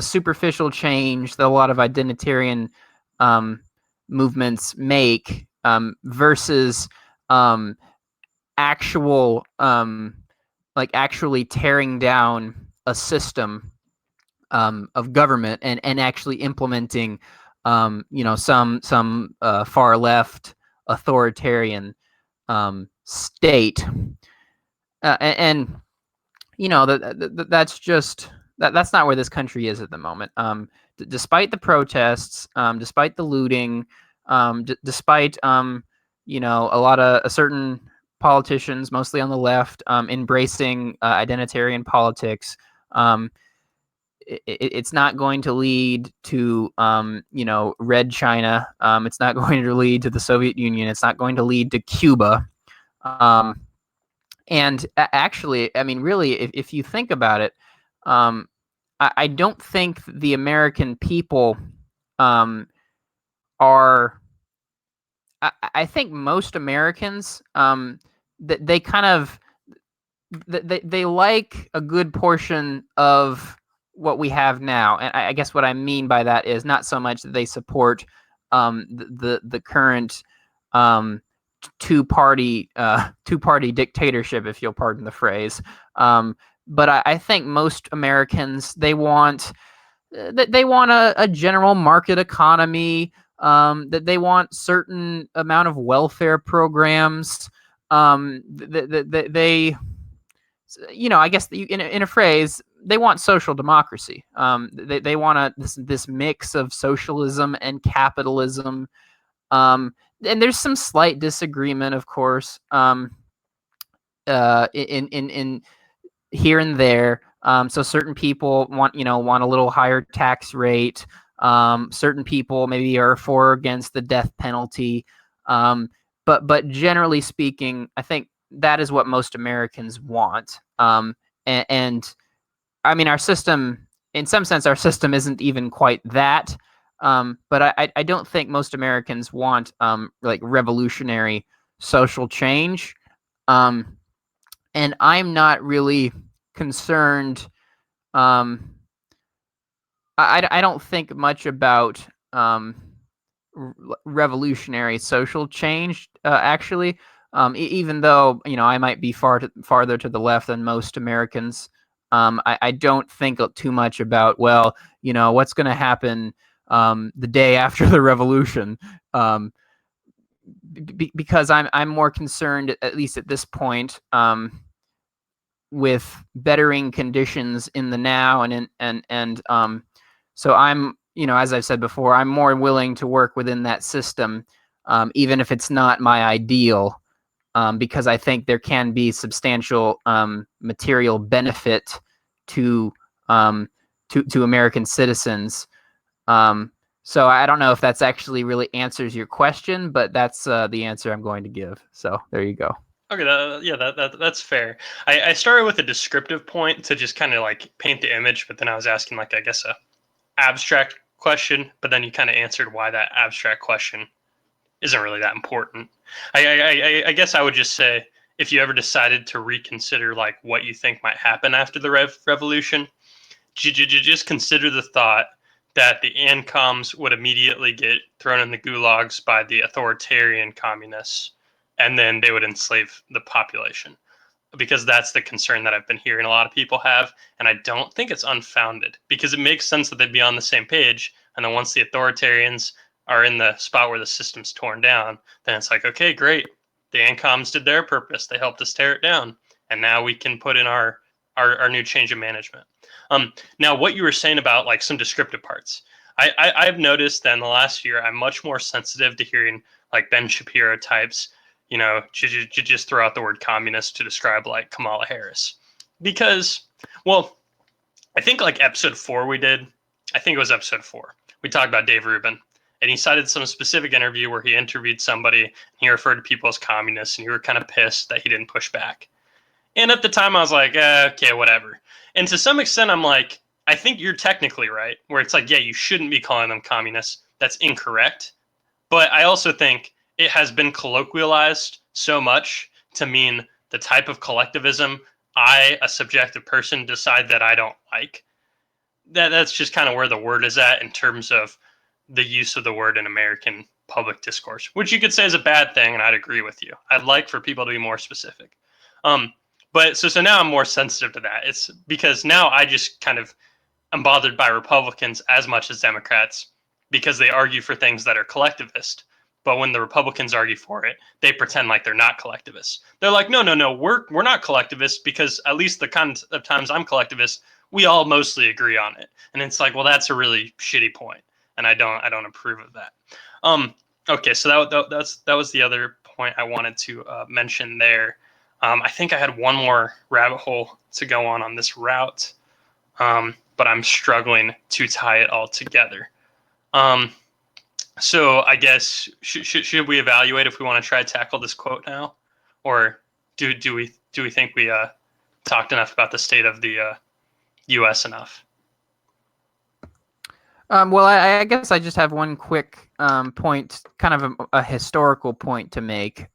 superficial change that a lot of identitarian movements make versus actually tearing down a system of government and actually implementing some far left authoritarian state, and that's not where this country is at the moment. Despite the protests, despite the looting, despite a lot of certain politicians, mostly on the left, embracing identitarian politics, it's not going to lead to Red China. It's not going to lead to the Soviet Union. It's not going to lead to Cuba. And actually, I mean, really, if you think about it, I don't think the American people are. I think most Americans, they kind of they like a good portion of what we have now, and I guess what I mean by that is not so much that they support the current two-party dictatorship, if you'll pardon the phrase. But I think most Americans, they want a general market economy, that they want certain amount of welfare programs. They I guess in a phrase, they want social democracy. They want this mix of socialism and capitalism. And there's some slight disagreement, of course, in here and there. So certain people want a little higher tax rate. Certain people maybe are for or against the death penalty. But generally speaking, I think that is what most Americans want. And I mean, our system, in some sense, our system isn't even quite that. But I don't think most Americans want like revolutionary social change. And I'm not really concerned. I don't think much about revolutionary social change, actually. Even though I might be farther to the left than most Americans, I don't think too much about what's going to happen the day after the revolution, because I'm more concerned, at least at this point, with bettering conditions in the now, and so I'm, as I've said before, I'm more willing to work within that system, even if it's not my ideal, because I think there can be substantial material benefit to to American citizens. So I don't know if that's actually really answers your question, but that's the answer I'm going to give. So there you go.
Okay, that's fair. I started with a descriptive point to just kind of like paint the image, but then I was asking like I guess a abstract question, but then you kind of answered why that abstract question isn't really that important. I guess I would just say if you ever decided to reconsider like what you think might happen after the revolution, just consider the thought that the ANCOMs would immediately get thrown in the gulags by the authoritarian communists, and then they would enslave the population. Because that's the concern that I've been hearing a lot of people have, and I don't think it's unfounded, because it makes sense that they'd be on the same page, and then once the authoritarians are in the spot where the system's torn down, then it's like, okay, great, the ANCOMs did their purpose, they helped us tear it down, and now we can put in our new change of management. Now, what you were saying about like some descriptive parts, I've noticed that in the last year, I'm much more sensitive to hearing like Ben Shapiro types, just throw out the word communist to describe like Kamala Harris. Because, well, I think like episode 4 I think it was episode 4, we talked about Dave Rubin. And he cited some specific interview where he interviewed somebody, and he referred to people as communists, and you were kind of pissed that he didn't push back. And at the time, I was like, okay, whatever. And to some extent, I'm like, I think you're technically right, where it's like, yeah, you shouldn't be calling them communists. That's incorrect. But I also think it has been colloquialized so much to mean the type of collectivism I, a subjective person, decide that I don't like. That's just kind of where the word is at in terms of the use of the word in American public discourse, which you could say is a bad thing, and I'd agree with you. I'd like for people to be more specific. But so now I'm more sensitive to that. It's because now I just kind of am bothered by Republicans as much as Democrats, because they argue for things that are collectivist. But when the Republicans argue for it, they pretend like they're not collectivists. They're like, no, we're not collectivists, because at least the kind of times I'm collectivist, we all mostly agree on it. And it's like, well, that's a really shitty point, and I don't approve of that. Okay, so that was the other point I wanted to mention there. I think I had one more rabbit hole to go on this route, but I'm struggling to tie it all together. So I guess should we evaluate if we want to try to tackle this quote now, or do we think we talked enough about the state of the U.S. enough?
Well, I guess I just have one quick point, kind of a historical point to make,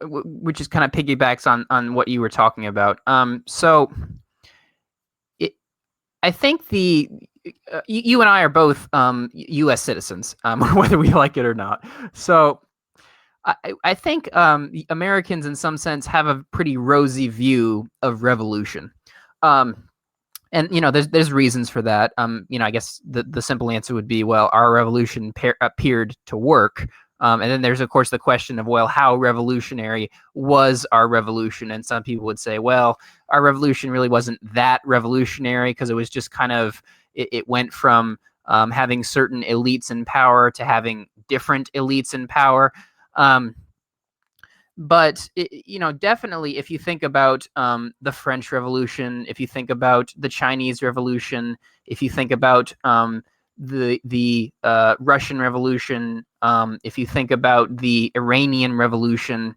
which is kind of piggybacks on what you were talking about. So I think you and I are both U.S. citizens, whether we like it or not. So I think Americans, in some sense, have a pretty rosy view of revolution. And there's reasons for that. I guess the simple answer would be, well, our revolution appeared to work. And then there's, of course, the question of, well, how revolutionary was our revolution? And some people would say, well, our revolution really wasn't that revolutionary, because it was just kind of, it went from having certain elites in power to having different elites in power. But definitely, if you think about the French Revolution, if you think about the Chinese Revolution, if you think about the Russian Revolution, if you think about the Iranian Revolution,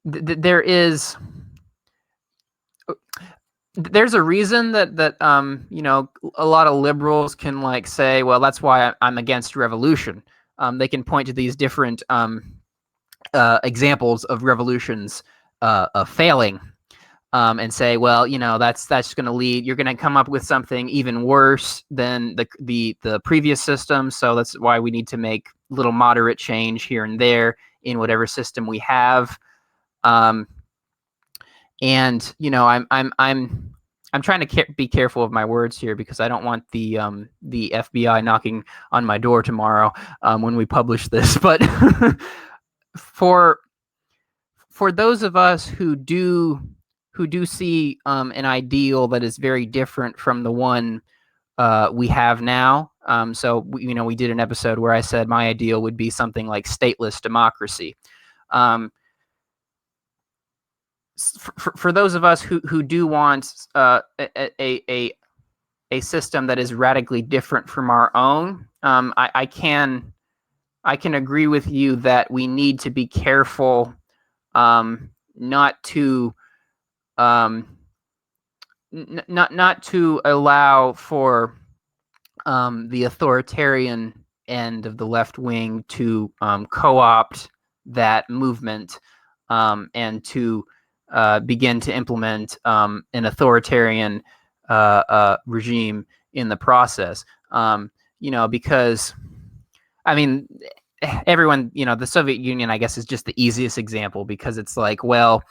there is there's a reason that a lot of liberals can like say, well, that's why I'm against revolution. They can point to these different examples of revolutions failing, and say, well, that's going to lead. You're going to come up with something even worse than the previous system. So that's why we need to make little moderate change here and there in whatever system we have. And I'm trying to be careful of my words here because I don't want the FBI knocking on my door tomorrow when we publish this. But for those of us who do see an ideal that is very different from the one we have now. So we did an episode where I said my ideal would be something like stateless democracy. For those of us who do want a system that is radically different from our own, I can agree with you that we need to be careful not to not to allow for the authoritarian end of the left wing to co-opt that movement and to begin to implement an authoritarian regime in the process. Because I mean, everyone, the Soviet Union, I guess, is just the easiest example because it's like, well,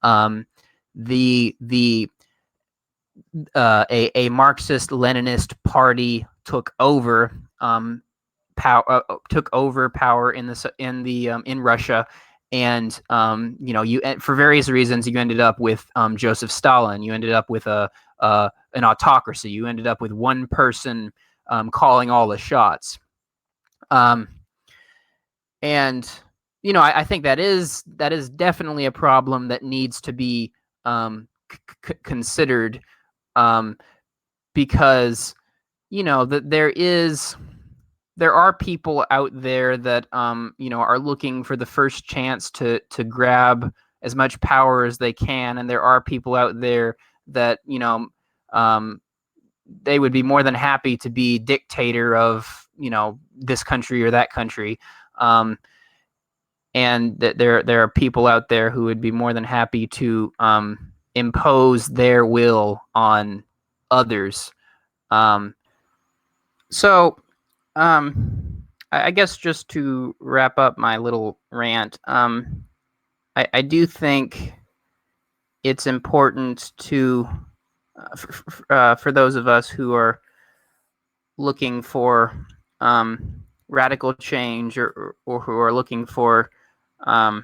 a Marxist-Leninist party took over power in Russia, and for various reasons you ended up with Joseph Stalin. You ended up with an autocracy. You ended up with one person calling all the shots. And I think that is definitely a problem that needs to be considered, because there are people out there that are looking for the first chance to grab as much power as they can, and there are people out there that they would be more than happy to be dictator of this country or that country, and that there are people out there who would be more than happy to impose their will on others. So I guess just to wrap up my little rant, I do think it's important to for those of us who are looking for radical change, or who are looking for a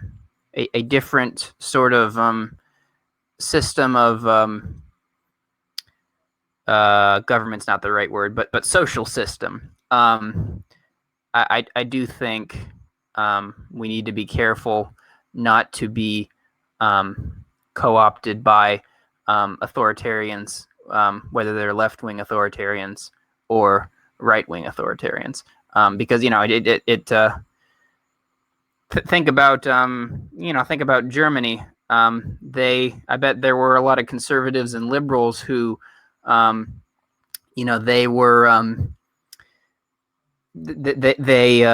different sort of system of government's not the right word, but social system. I do think we need to be careful not to be co-opted by authoritarians, whether they're left-wing authoritarians or right-wing authoritarians, because think about Germany. I bet there were a lot of conservatives and liberals who they were they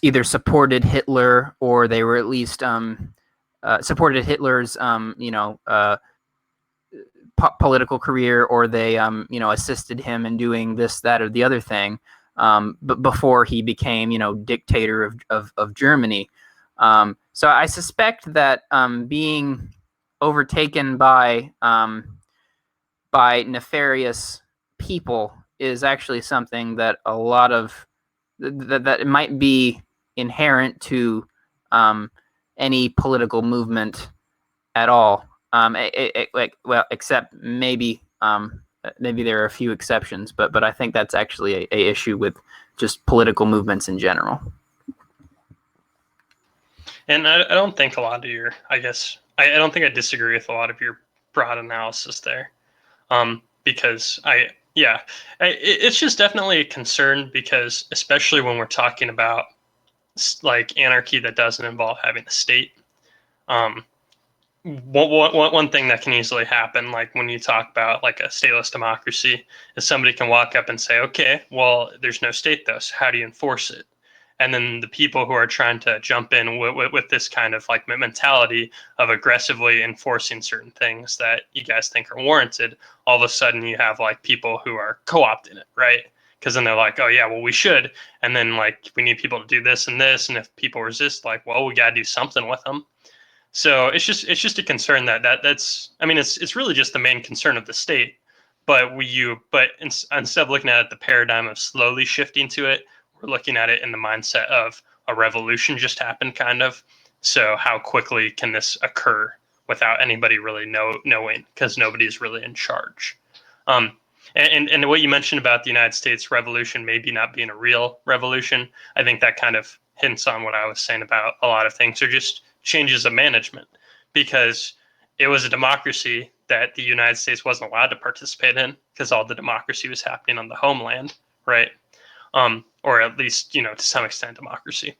either supported Hitler, or they were at least supported Hitler's political career, or they assisted him in doing this, that, or the other thing, but before he became dictator of Germany. So I suspect that being overtaken by nefarious people is actually something that a lot of that it might be inherent to any political movement at all. Except maybe there are a few exceptions, but I think that's actually a issue with just political movements in general.
And I don't think a lot of your, I don't think I disagree with a lot of your broad analysis there. Because it's just definitely a concern because especially when we're talking about like anarchy that doesn't involve having a state. Um, one thing that can easily happen, like when you talk about like a stateless democracy, is somebody can walk up and say, okay, well, there's no state though, so how do you enforce it? And then the people who are trying to jump in with this kind of like mentality of aggressively enforcing certain things that you guys think are warranted, all of a sudden you have like people who are co-opting it, right? Because then they're like, oh yeah, well we should, and then like we need people to do this and this, and if people resist, like, well, we got to do something with them. So it's just a concern that's I mean it's really just the main concern of the state, but instead of looking at it the paradigm of slowly shifting to it, we're looking at it in the mindset of a revolution just happened kind of. So how quickly can this occur without anybody really knowing because nobody's really in charge. Um, and what you mentioned about the United States Revolution maybe not being a real revolution, I think that kind of hints on what I was saying about a lot of things are just changes of management because it was a democracy that the United States wasn't allowed to participate in because all the democracy was happening on the homeland, right? Or at least to some extent democracy.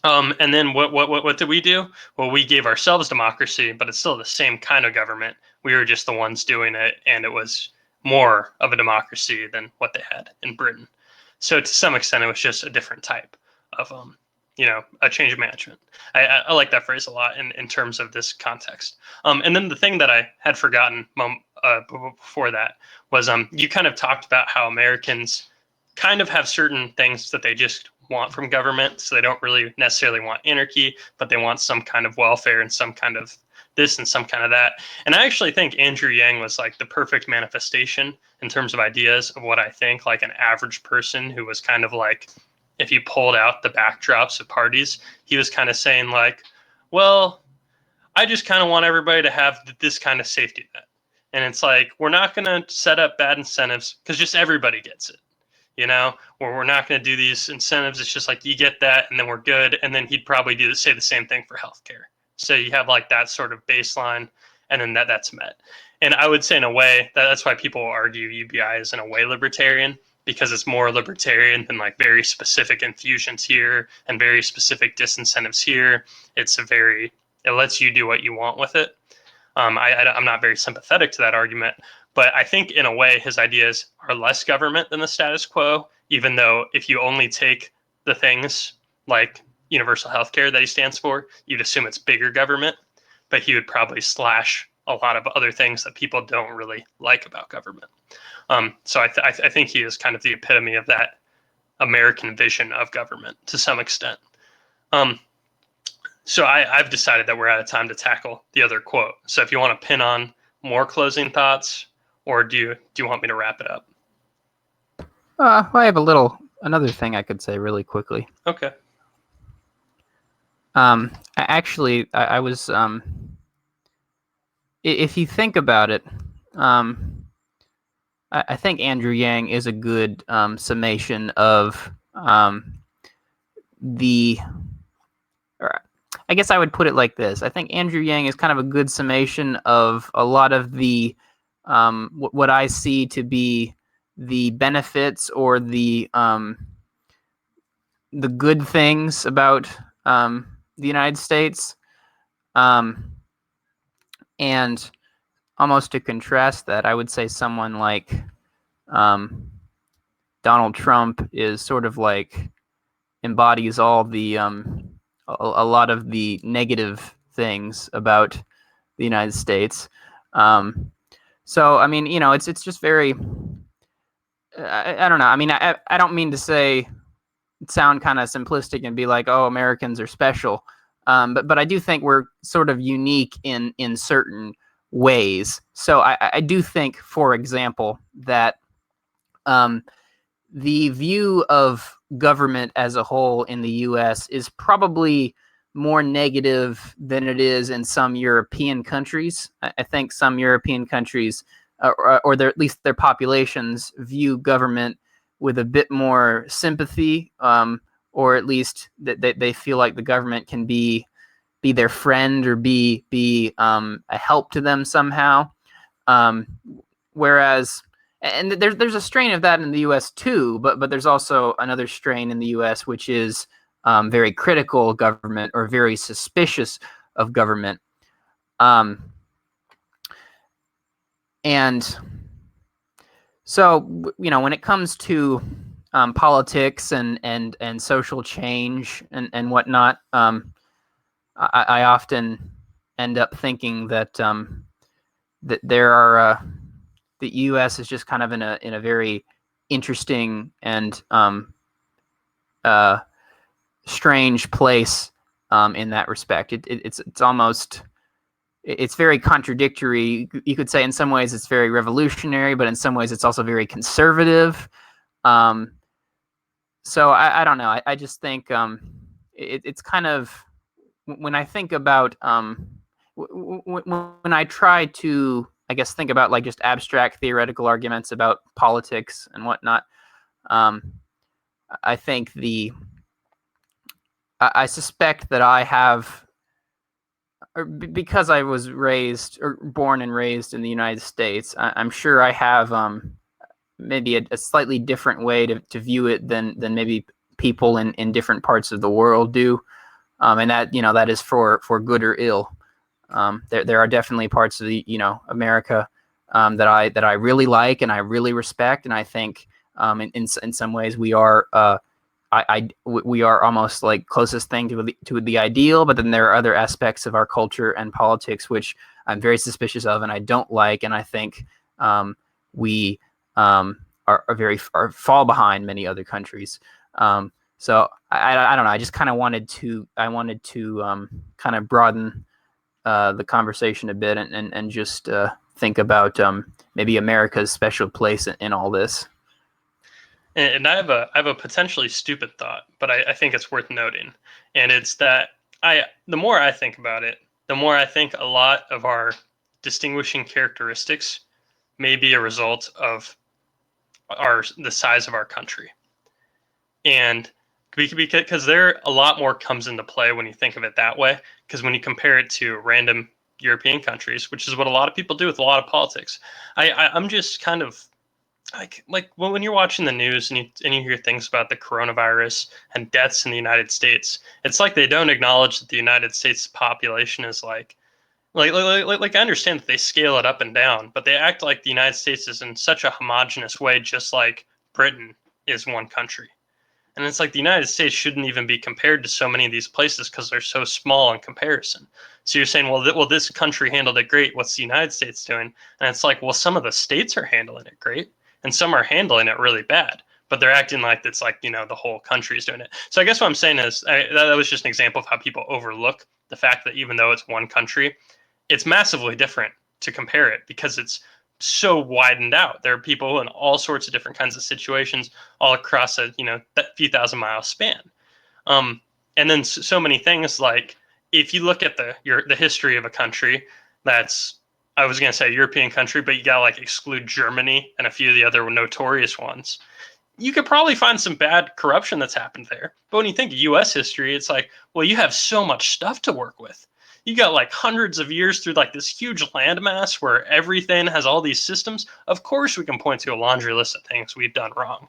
And then what did we do? Well, we gave ourselves democracy, but it's still the same kind of government. We were just the ones doing it, and it was more of a democracy than what they had in Britain. So to some extent, it was just a different type of a change of management. I like that phrase a lot in terms of this context. And then the thing that I had forgotten before that was you kind of talked about how Americans kind of have certain things that they just want from government. So they don't really necessarily want anarchy, but they want some kind of welfare and some kind of this and some kind of that. And I actually think Andrew Yang was like the perfect manifestation in terms of ideas of what I think like an average person who was kind of like, if you pulled out the backdrops of parties, he was kind of saying like, well, I just kind of want everybody to have this kind of safety net. And it's like, we're not going to set up bad incentives because just everybody gets it. Where we're not going to do these incentives. It's just like you get that and then we're good. And then he'd probably say the same thing for healthcare. So you have like that sort of baseline and then that's met. And I would say in a way that's why people argue UBI is in a way libertarian because it's more libertarian than like very specific infusions here and very specific disincentives here. It lets you do what you want with it. I'm not very sympathetic to that argument, but I think in a way his ideas are less government than the status quo, even though if you only take the things like universal health care that he stands for, you'd assume it's bigger government, but he would probably slash a lot of other things that people don't really like about government. So I think he is kind of the epitome of that American vision of government to some extent. So I've decided that we're out of time to tackle the other quote. So if you want to pin on more closing thoughts, or do you want me to wrap it up?
I have another thing I could say really quickly.
Okay.
Actually, I was, if you think about it, I think Andrew Yang is a good summation of I guess I would put it like this. I think Andrew Yang is kind of a good summation of a lot of the what I see to be the benefits or the good things about the United States, and almost to contrast that, I would say someone like Donald Trump is sort of like embodies all the a lot of the negative things about the United States. So I mean, it's just very. I don't know. I mean, I don't mean to sound kind of simplistic and be like, oh, Americans are special, but I do think we're sort of unique in certain ways. So I do think, for example, that the view of government as a whole in the U.S. is probably more negative than it is in some European countries. I think some European countries, or at least their populations, view government with a bit more sympathy, or at least that they feel like the government can be be their friend or be a help to them somehow. Whereas, and there's a strain of that in the U.S. too, but there's also another strain in the U.S. which is very critical of government or very suspicious of government. And so, when it comes to politics and social change and whatnot, I often end up thinking that that there are the U.S. is just kind of in a very interesting and strange place in that respect. It's almost it's very contradictory. You could say in some ways it's very revolutionary, but in some ways it's also very conservative. So I don't know. I just think it's kind of when I think about when I try to, I guess, think about like just abstract theoretical arguments about politics and whatnot. I think I suspect that I have, because I was raised or born and raised in the United States, I'm sure I have maybe a slightly different way to view it than maybe people in different parts of the world do. And that, that is for good or ill. There are definitely parts of the, America that I really like and I really respect, and I think in some ways we are we are almost like closest thing to the ideal. But then there are other aspects of our culture and politics which I'm very suspicious of and I don't like, and I think we are fall behind many other countries. So I don't know. I just kind of wanted to kind of broaden the conversation a bit and just think about maybe America's special place in all this.
And I have a potentially stupid thought, but I think it's worth noting, and it's that the more I think about it, the more I think a lot of our distinguishing characteristics may be a result of the size of our country, and because a lot more comes into play when you think of it that way. Because when you compare it to random European countries, which is what a lot of people do with a lot of politics, I'm just kind of like when you're watching the news and you hear things about the coronavirus and deaths in the United States, it's like they don't acknowledge that the United States population is like I understand that they scale it up and down, but they act like the United States is in such a homogenous way, just like Britain is one country. And it's like the United States shouldn't even be compared to so many of these places because they're so small in comparison. So you're saying, well, this country handled it great. What's the United States doing? And it's like, well, some of the states are handling it great, and some are handling it really bad. But they're acting like it's like, the whole country is doing it. So I guess what I'm saying is that was just an example of how people overlook the fact that even though it's one country, it's massively different to compare it because it's so widened out. There are people in all sorts of different kinds of situations all across a few thousand-mile span. And then so many things, like if you look at the history of a country that's, I was going to say a European country, but you got to like exclude Germany and a few of the other notorious ones. You could probably find some bad corruption that's happened there. But when you think of U.S. history, it's like, well, you have so much stuff to work with. You got like hundreds of years through like this huge landmass where everything has all these systems. Of course, we can point to a laundry list of things we've done wrong.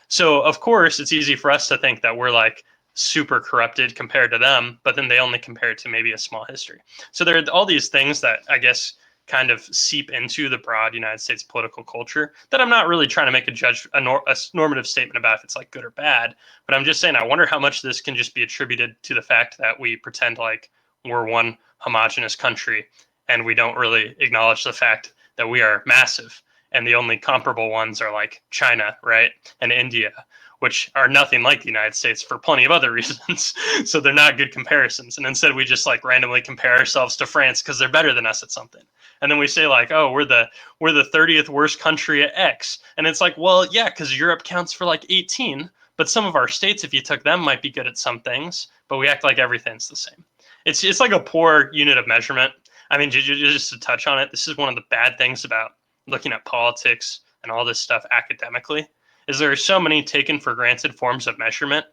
So of course, it's easy for us to think that we're like super corrupted compared to them, but then they only compare it to maybe a small history. So there are all these things that I guess kind of seep into the broad United States political culture that I'm not really trying to make a normative statement about if it's like good or bad, but I'm just saying I wonder how much this can just be attributed to the fact that we pretend like we're one homogenous country and we don't really acknowledge the fact that we are massive, and the only comparable ones are like China, right, and India, which are nothing like the United States for plenty of other reasons. So they're not good comparisons. And instead we just like randomly compare ourselves to France because they're better than us at something. And then we say like, oh, we're the 30th worst country at X. And it's like, well, yeah, because Europe counts for like 18, but some of our states, if you took them, might be good at some things, but we act like everything's the same. It's like a poor unit of measurement. I mean, just to touch on it, this is one of the bad things about looking at politics and all this stuff academically, is there are so many taken for granted forms of measurement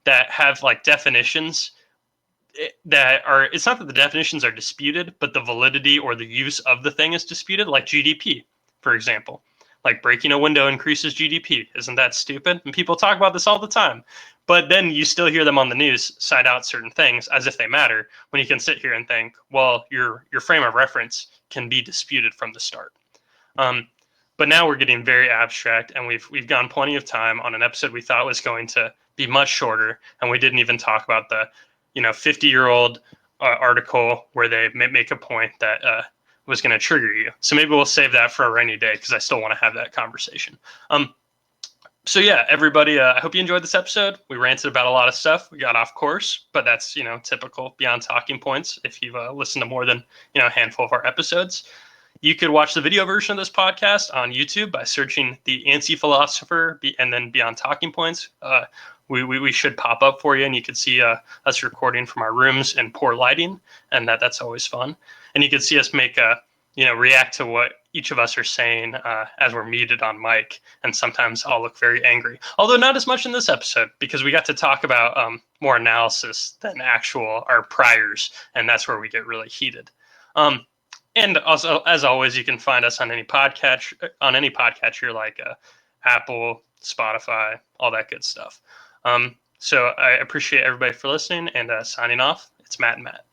that have like definitions it's not that the definitions are disputed, but the validity or the use of the thing is disputed, like GDP, for example. Like breaking a window increases GDP. Isn't that stupid? And people talk about this all the time. But then you still hear them on the news cite out certain things as if they matter, when you can sit here and think, well, your frame of reference can be disputed from the start. Um, but now we're getting very abstract, and we've gone plenty of time on an episode we thought was going to be much shorter, and we didn't even talk about the 50-year-old article where they make a point that was going to trigger you. So maybe we'll save that for a rainy day, because I still want to have that conversation. So yeah, everybody, I hope you enjoyed this episode. We ranted about a lot of stuff. We got off course, but that's typical Beyond Talking Points if you've listened to more than a handful of our episodes. You could watch the video version of this podcast on YouTube by searching The Anti-Philosopher and then Beyond Talking Points. We should pop up for you, and you can see us recording from our rooms in poor lighting, and that's always fun. And you can see us make react to what each of us are saying as we're muted on mic, and sometimes I'll look very angry. Although not as much in this episode, because we got to talk about more analysis than actual our priors, and that's where we get really heated. And also, as always, you can find us on any podcatcher like Apple, Spotify, all that good stuff. So I appreciate everybody for listening, and signing off. It's Matt and Matt.